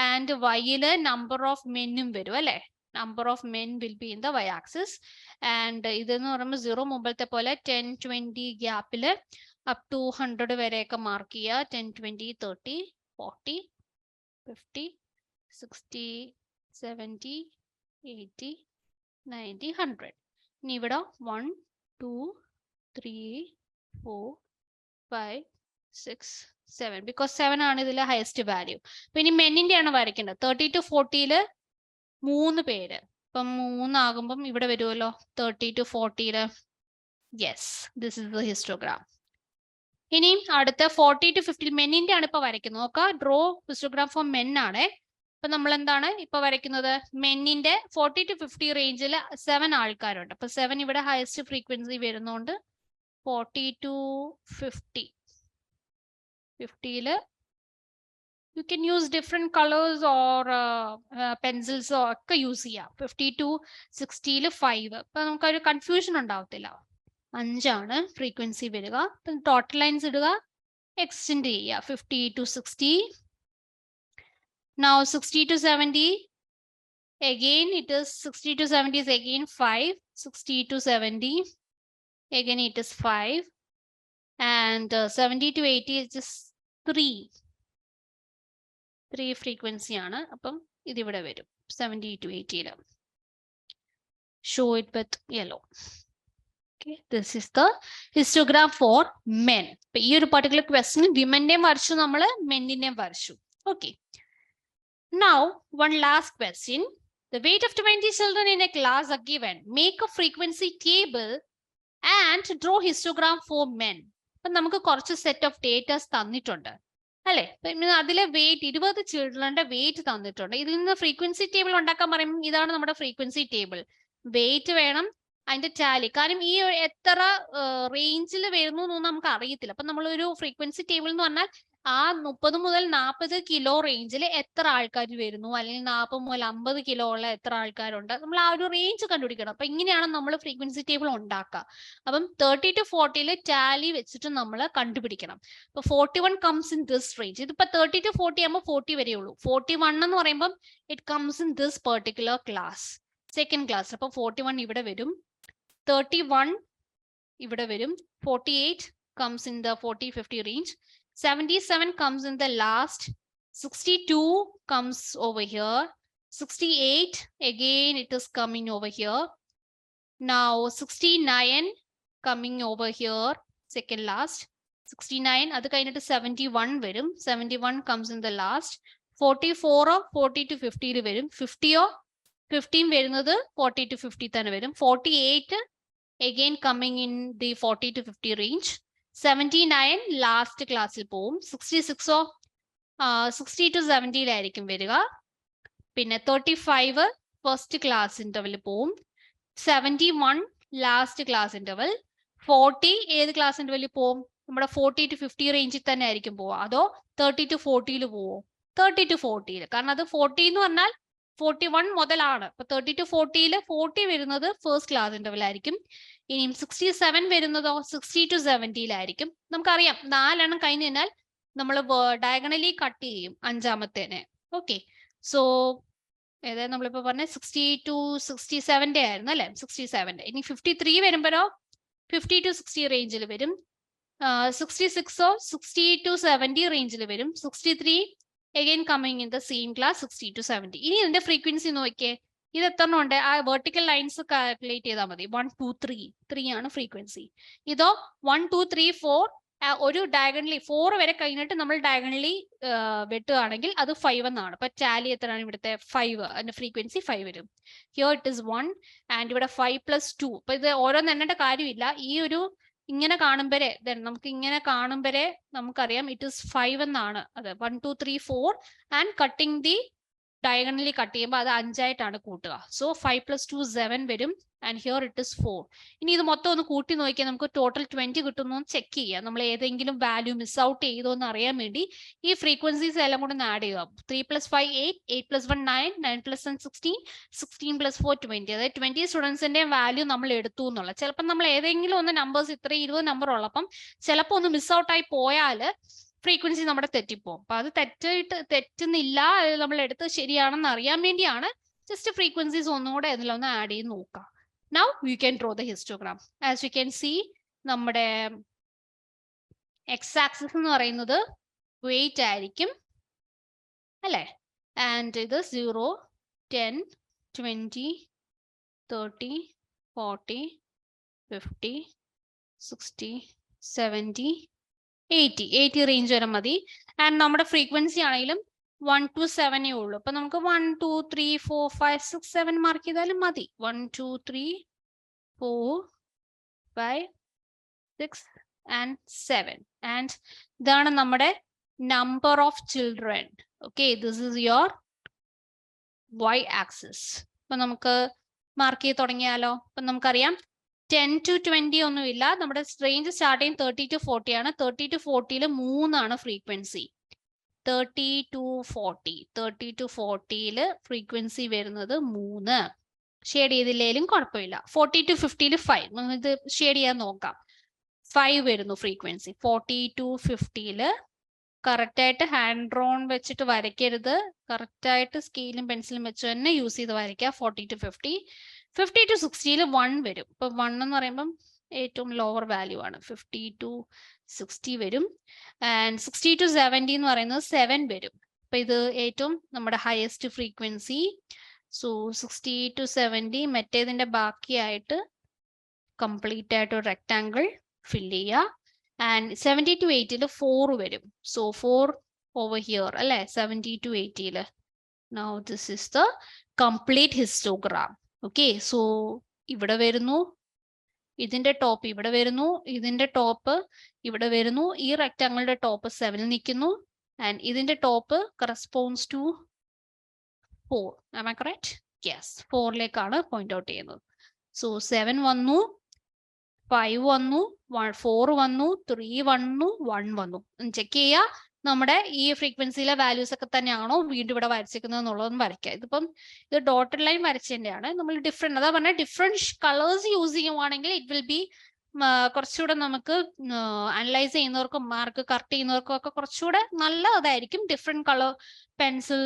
ആൻഡ് വൈയില് നമ്പർ ഓഫ് മെന്നും വരും അല്ലെ, number of men will be in the Y axis. ആൻഡ് ഇതെന്ന് പറയുമ്പോൾ 0 മുമ്പത്തെ പോലെ 10, 20 ഗ്യാപ്പില് അപ് ടു 100 വരെയൊക്കെ മാർക്ക് ചെയ്യുക. 10, 20, 30, 40, 50, 60, 70, 80, 90, 100. ഇനി ഇവിടെ 1, 2, 3, 4, 5, 6, 7, ബിക്കോസ് 7 ആണ് ഇതിലെ ഹയസ്റ്റ് വാല്യൂ. അപ്പൊ ഇനി മെന്നിന്റെ ആണ് വരയ്ക്കേണ്ടത്. 30 to 40 3 പേര്. ഇപ്പം 3 ആകുമ്പം ഇവിടെ വരുമല്ലോ 30 to 40. Yes, this is the histogram. ഇനിയും അടുത്ത 40 to 50 മെന്നിന്റെ ആണ് ഇപ്പൊ വരയ്ക്കുന്നത്. നോക്കാം, ഡ്രോ ഹിസ്റ്റോഗ്രാം ഫോർ മെൻ ആണ്. അപ്പൊ നമ്മൾ എന്താണ് ഇപ്പൊ വരയ്ക്കുന്നത്? മെന്നിന്റെ 40 to 50 റേഞ്ചിൽ 7 ആൾക്കാരുണ്ട്. അപ്പൊ 7 ഇവിടെ highest frequency വരുന്നോണ്ട് 40 to 50. 50 you can use different colors or pencils ഒക്കെ യൂസ് ചെയ്യാം. 50 to 60 5. അപ്പൊ നമുക്കൊരു കൺഫ്യൂഷൻ ഉണ്ടാവത്തില്ല. 5 ആണ് ഫ്രീക്വൻസി വരിക. ടോട്ടൽ ലൈൻസ് ഇടുക, എക്സ്റ്റെൻഡ് ചെയ്യുക 50 to 60. Now 60 to 70, again it is 60 to 70 is again 5. 60 to 70, again it is 5. And 70 to 80 is just 3 frequency ആണ്. അപ്പം ഇതിവിടെ വരും 70 to 80. Show it with yellow. Okay, this is the histogram for men. അപ്പൊ ഈ ഒരു particular question വിമന്റെയും വരച്ചു, നമ്മള് മെന്നിന്റെയും വരച്ചു. Okay. Now one last question. The weight of 20 children in a class are given. Make a frequency table and draw histogram for men. അപ്പൊ നമുക്ക് കുറച്ച് set of datas തന്നിട്ടുണ്ട് അല്ലെ. അതിലെ വെയിറ്റ് 20 ചിൽഡ്രന്റെ വെയിറ്റ് തന്നിട്ടുണ്ട്. ഇതിൽ നിന്ന് ഫ്രീക്വൻസി ടേബിൾ ഉണ്ടാക്കാൻ പറയുമ്പോൾ ഇതാണ് നമ്മുടെ ഫ്രീക്വൻസി ടേബിൾ. വെയിറ്റ് വേണം, അതിന്റെ ടാലി. കാരണം ഈ എത്ര റേഞ്ചിൽ വരുന്നു എന്നൊന്നും നമുക്ക് അറിയത്തില്ല. അപ്പൊ നമ്മളൊരു ഫ്രീക്വൻസി ടേബിൾ എന്ന് പറഞ്ഞാൽ ആ 30 മുതൽ 40 കിലോ റേഞ്ചിൽ എത്ര ആൾക്കാർ വരുന്നു, അല്ലെങ്കിൽ 40 മുതൽ 50 കിലോ ഉള്ള എത്ര ആൾക്കാരുണ്ട്, നമ്മൾ ആ ഒരു റേഞ്ച് കണ്ടുപിടിക്കണം. അപ്പൊ ഇങ്ങനെയാണ് നമ്മൾ ഫ്രീക്വൻസി ടേബിൾ ഉണ്ടാക്കുക. അപ്പം 30 to 40 ടാലി വെച്ചിട്ട് നമ്മൾ കണ്ടുപിടിക്കണം. ഇപ്പൊ 41 കംസ് ഇൻ ദിസ് റേഞ്ച്. ഇതിപ്പോ 30 to 40 ആകുമ്പോൾ 40 വരെയുള്ളൂ. 41 എന്ന് പറയുമ്പോൾ it comes in this particular class, second class. അപ്പൊ 41 ഇവിടെ വരും, 31 ഇവിടെ വരും, 48 comes in the 40-50 range, 77 comes in the last, 62 comes over here, 68 again it is coming over here. Now 69 coming over here, second last, 69 adu kayinittu 71 varum, 71 comes in the last, 44 40 to 50 varum, 50 15 വരുന്നത് 40 to 50 തന്നെ വരും, 48 again coming in the 40 to 50 range, 79 last ക്ലാസ്സിൽ പോവും, 66 60 to 70 വരിക, പിന്നെ 35 first class interval പോവും, 71 last class interval, 40 ഏത് class interval പോവും? നമ്മുടെ 40 to 50 റേഞ്ചിൽ തന്നെ ആയിരിക്കും പോവുക, അതോ 30 to 40 പോവോ? 30 to 40, കാരണം അത് 40 എന്ന് പറഞ്ഞാൽ 41 മുതലാണ്. അപ്പൊ 30 to 40 40 വരുന്നത് ഫസ്റ്റ് ക്ലാസ് ഇന്റർവെൽ ആയിരിക്കും. ഇനിയും 67 വരുന്നതോ 60 to 70 ആയിരിക്കും. നമുക്കറിയാം 4 എണ്ണം കഴിഞ്ഞ് കഴിഞ്ഞാൽ നമ്മൾ ഡയഗണലി കട്ട് ചെയ്യും അഞ്ചാമത്തേനെ. ഓക്കെ, സോ ഏതായാലും നമ്മളിപ്പോ പറഞ്ഞ 60 to 67 ആയിരുന്നു അല്ലെ, 67. ഇനി 53 വരുമ്പോഴോ 50 to 60 റേഞ്ചിൽ വരും, 66 60 to 70 റേഞ്ചിൽ വരും, 63 again coming in the same class 60 to 70. ഇനി ഇതിന്റെ ഫ്രീക്വൻസി നോക്കിയേ, ഇത് എത്ര ഉണ്ട്? ആ വെർട്ടിക്കൽ ലൈൻസ് കാൽക്കുലേറ്റ് ചെയ്താൽ മതി. 1 2 3 ആണ് ഫ്രീക്വൻസി. ഇതോ 1 2 3 4 ഒരു ഡയഗണലി 4 വരെ കഴിഞ്ഞിട്ട് നമ്മൾ ഡയഗണലി വെട്ടുകയാണെങ്കിൽ അത് 5 എന്നാണ്. അപ്പൊ ടാലി എത്രയാണ് ഇവിടുത്തെ? 5. അതിന്റെ ഫ്രീക്വൻസി 5 വരും. ഹിയർ ഇറ്റ് ഇസ് 1 ആൻഡ് ഇവിടെ 5 plus 2. അപ്പൊ ഇത് ഓരോന്ന് എണ്ണേണ്ട കാര്യമില്ല. ഈ ഒരു ഇങ്ങനെ കാണുമ്പോഴേ നമുക്ക് ഇങ്ങനെ കാണുമ്പോഴേ നമുക്കറിയാം ഇറ്റ് ഇസ് 5 എന്നാണ്. അതെ 1 2 3 4 and cutting the diagonally cut ചെയ്യുമ്പോൾ അത് 5 ആയിട്ടാണ് കൂട്ടുക. സോ 5 + 2 7 വരും ആൻഡ് ഹിയർ ഇറ്റ് ഇസ് 4. ഇനി ഇത് മൊത്തം ഒന്ന് കൂട്ടി നോക്കിയാൽ നമുക്ക് ടോട്ടൽ 20 കിട്ടുന്നു ചെക്ക് ചെയ്യാം. നമ്മൾ ഏതെങ്കിലും വാല്യൂ മിസ് ഔട്ട് ചെയ്തോ എന്ന് അറിയാൻ വേണ്ടി ഈ ഫ്രീക്വൻസീസ് എല്ലാം കൂടെ ഒന്ന് ആഡ് ചെയ്യുക. 3 + 5 8, 8 + 1 9, 9 + 1 16, 16 + 4 20. അതായത് 20 സ്റ്റുഡൻസിന്റെ വാല്യൂ നമ്മൾ എടുത്തു എന്നുള്ള. ചിലപ്പോൾ നമ്മൾ ഏതെങ്കിലും ഒന്ന് നമ്പേഴ്സ് ഇത്ര 20 നമ്പർ ഉള്ളപ്പം ചിലപ്പോൾ ഒന്ന് മിസ് ഔട്ട് ആയി പോയാൽ ഫ്രീക്വൻസി നമ്മുടെ തെറ്റിപ്പോകും. അപ്പൊ അത് തെറ്റുന്നില്ല, നമ്മൾ എടുത്ത് ശരിയാണെന്ന് അറിയാൻ വേണ്ടിയാണ് ജസ്റ്റ് ഫ്രീക്വൻസീസ് ഒന്നുകൂടെ ഇതിലൊന്ന് ആഡ് ചെയ്ത് നോക്കാം. Now you can draw the histogram. As you can see നമ്മുടെ എക്സ് ആക്സിസ് എന്ന് പറയുന്നത് വെയിറ്റ് ആയിരിക്കും അല്ലേ, ആൻഡ് ഇത് 0 10 20 30 40 50 60 70 80 റേഞ്ച് വരെ മതി. ആൻഡ് നമ്മുടെ ഫ്രീക്വൻസി ആണെങ്കിലും 1 to 7 ഉള്ളൂ. അപ്പൊ നമുക്ക് 1 2 3 4 5 6 7 മാർക്ക് ചെയ്താലും മതി. 1 2 3 4 5 6 and 7. ആൻഡ് ഇതാണ് നമ്മുടെ number of children. Okay, this is your y axis. അപ്പൊ നമുക്ക് മാർക്ക് ചെയ്ത് തുടങ്ങിയാലോ. അപ്പൊ നമുക്കറിയാം 10 to 20 ഒന്നുമില്ല, നമ്മുടെ റേഞ്ച് സ്റ്റാർട്ട് ചെയ്യും 30 to 40 ആണ്. 30 to 40 3 ഫ്രീക്വൻസി. 30 to 40 ഫ്രീക്വൻസി വരുന്നത് 3. ഷെയ്ഡ് ചെയ്തില്ലേലും കുഴപ്പമില്ല. 40 to 50 5. ഇത് ഷെയ്ഡ് ചെയ്യാൻ നോക്കാം. 5 വരുന്നു ഫ്രീക്വൻസി. 40 to 50 കറക്റ്റ് ആയിട്ട് ഹാൻഡ് ഡ്രോൺ വെച്ചിട്ട് വരയ്ക്കരുത്, കറക്റ്റ് ആയിട്ട് സ്കെയിലും പെൻസിലും വെച്ച് തന്നെ യൂസ് ചെയ്ത് വരയ്ക്കുക. 40 to 50. 50 to 60 1 വരും. ഇപ്പൊ 1 എന്ന് പറയുമ്പം ഏറ്റവും ലോവർ വാല്യൂ ആണ്. 50 to 60 വരും. ആൻഡ് 60 to 70 എന്ന് പറയുന്നത് 7 വരും. അപ്പൊ ഇത് ഏറ്റവും നമ്മുടെ ഹയസ്റ്റ് ഫ്രീക്വൻസി. സോ 60 to 70 മറ്റേതിന്റെ ബാക്കിയായിട്ട് കംപ്ലീറ്റ് ആയിട്ട് ഒരു റെക്ടാങ്കിൾ ഫില്ല് ചെയ്യുക. ആൻഡ് 70 to 80 4 വരും. സോ 4 ഓവർ ഹിയർ അല്ലെ 70 to 80. Now this is the complete histogram. Okay, so ഇവിടെ വരുന്നു, ഇതിന്റെ ടോപ്പ് ഇവിടെ വരുന്നു, ഇതിന്റെ ടോപ്പ് ഇവിടെ വരുന്നു, ഈ റെക്ടാങ്കിളിന്റെ ടോപ്പ് 7 നിൽക്കുന്നു, ആൻഡ് ഇതിന്റെ top corresponds to 4. Am I correct? Yes, 4ലേക്കാണ് പോയിന്റ് ഔട്ട് ചെയ്യുന്നത്. സോ 7 വന്നു, 5 വന്നു, 4 വന്നു, 3 വന്നു, 1 വന്നു. ചെക്ക് ചെയ്യുക നമ്മുടെ ഈ ഫ്രീക്വൻസിയിലെ വാല്യൂസ് ഒക്കെ തന്നെയാണോ വീണ്ടും ഇവിടെ വരച്ചിരിക്കുന്നത് എന്നുള്ളതൊന്നും വരയ്ക്കുക. ഇതിപ്പം ഇത് ഡോട്ടഡ് ലൈൻ വരച്ചതിന്റെയാണ്. നമ്മൾ ഡിഫറെന്റ്, അതാ പറഞ്ഞാൽ ഡിഫറെന്റ് കളേഴ്സ് യൂസ് ചെയ്യുവാണെങ്കിൽ ഇറ്റ് വിൽ ബി കുറച്ചുകൂടെ നമുക്ക് അനലൈസ് ചെയ്യുന്നവർക്കും മാർക്ക് കറക്റ്റ് ചെയ്യുന്നവർക്കും ഒക്കെ കുറച്ചുകൂടെ നല്ലതായിരിക്കും. Different colour pencil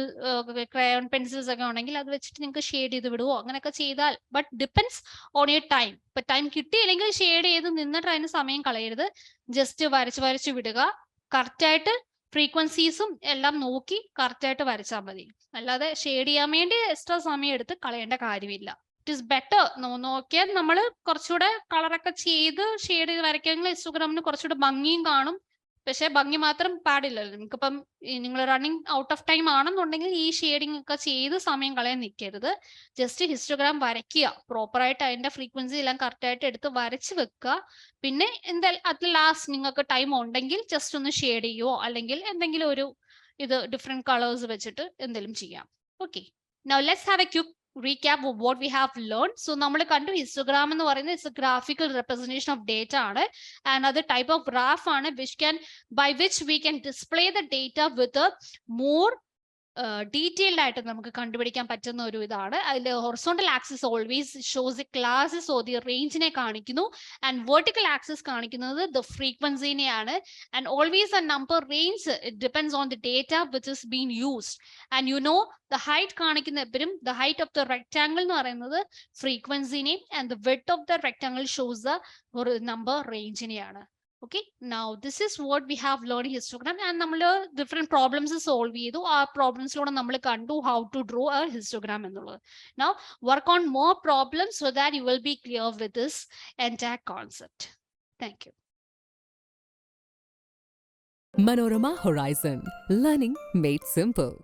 crayon pencils ഒക്കെ ഉണ്ടെങ്കിൽ അത് വെച്ചിട്ട് നിങ്ങൾക്ക് ഷെയ്ഡ് ചെയ്ത് വിടുവോ അങ്ങനെയൊക്കെ ചെയ്താൽ. But depends on your time. ഇപ്പൊ ടൈം കിട്ടിയില്ലെങ്കിൽ ഷെയ്ഡ് ചെയ്ത് നിന്നിട്ട് അതിന് സമയം കളയരുത്. ജസ്റ്റ് വരച്ച് വിടുക. കറക്റ്റായിട്ട് ഫ്രീക്വൻസീസും എല്ലാം നോക്കി കറക്റ്റായിട്ട് വരച്ചാൽ മതി. അല്ലാതെ ഷെയ്ഡ് ചെയ്യാൻ വേണ്ടി എക്സ്ട്രാ സമയം എടുത്ത് കളയേണ്ട കാര്യമില്ല. It is better. നോക്കിയാൽ നമ്മൾ കുറച്ചുകൂടെ കളറൊക്കെ ചെയ്ത് ഷെയ്ഡ് ചെയ്ത് വരയ്ക്കുകയാണെങ്കിൽ ഇൻസ്റ്റഗ്രാമിന് കുറച്ചുകൂടെ ഭംഗിയും കാണും. പക്ഷെ ഭംഗി മാത്രം പാടില്ലല്ലോ. നിങ്ങൾക്കിപ്പം നിങ്ങൾ റണ്ണിങ് ഔട്ട് ഓഫ് ടൈം ആണെന്നുണ്ടെങ്കിൽ ഈ ഷെയ്ഡിങ് ഒക്കെ ചെയ്ത് സമയം കളയാൻ നിൽക്കരുത്. ജസ്റ്റ് ഹിസ്റ്റോഗ്രാം വരയ്ക്കുക, പ്രോപ്പറായിട്ട് അതിന്റെ ഫ്രീക്വൻസി എല്ലാം കറക്റ്റ് ആയിട്ട് എടുത്ത് വരച്ച് വെക്കുക. പിന്നെ എന്തായാലും അറ്റ് ലാസ്റ്റ് നിങ്ങൾക്ക് ടൈം ഉണ്ടെങ്കിൽ ജസ്റ്റ് ഒന്ന് ഷെയ്ഡ് ചെയ്യുവോ അല്ലെങ്കിൽ എന്തെങ്കിലും ഒരു ഇത് ഡിഫറെന്റ് കളേഴ്സ് വെച്ചിട്ട് എന്തെങ്കിലും ചെയ്യാം. Okay, now let's have A quick recap of what we have learned. So നമ്മൾ കണ്ടു ഹിസ്റ്റോഗ്രാം എന്ന് പറയുന്നത് it's A graphical representation of data ആണ്. ആൻഡ് അത് ടൈപ്പ് ഓഫ് ഗ്രാഫ് ആണ് by which we can display the data with a more detailed ആയിട്ട് നമുക്ക് കണ്ടുപിടിക്കാൻ പറ്റുന്ന ഒരു ഇതാണ്. അതിൽ horizontal axis always shows the classes or the റേഞ്ചിനെ കാണിക്കുന്നു, ആൻഡ് വെർട്ടിക്കൽ ആക്സിസ് കാണിക്കുന്നത് ദ ഫ്രീക്വൻസിനെയാണ്. And always a number range it depends on the data which is been used. And you know the height കാണിക്കുന്ന എപ്പോഴും the height of the rectangle എന്ന് പറയുന്നത് ഫ്രീക്വൻസിനെയും and the width of the rectangle shows the ഒരു number റേഞ്ചിനെയാണ്. Okay, now this is what we have learned histogram, and നമ്മൾ different problems solve ചെയ്തു. ആ പ്രോബ്ലംസിലൂടെ നമ്മൾ കണ്ടു how to draw a histogram എന്നുള്ളത്. Now work on more problems so that you will be clear with this entire concept. Thank you. Manorama Horizon, learning made simple.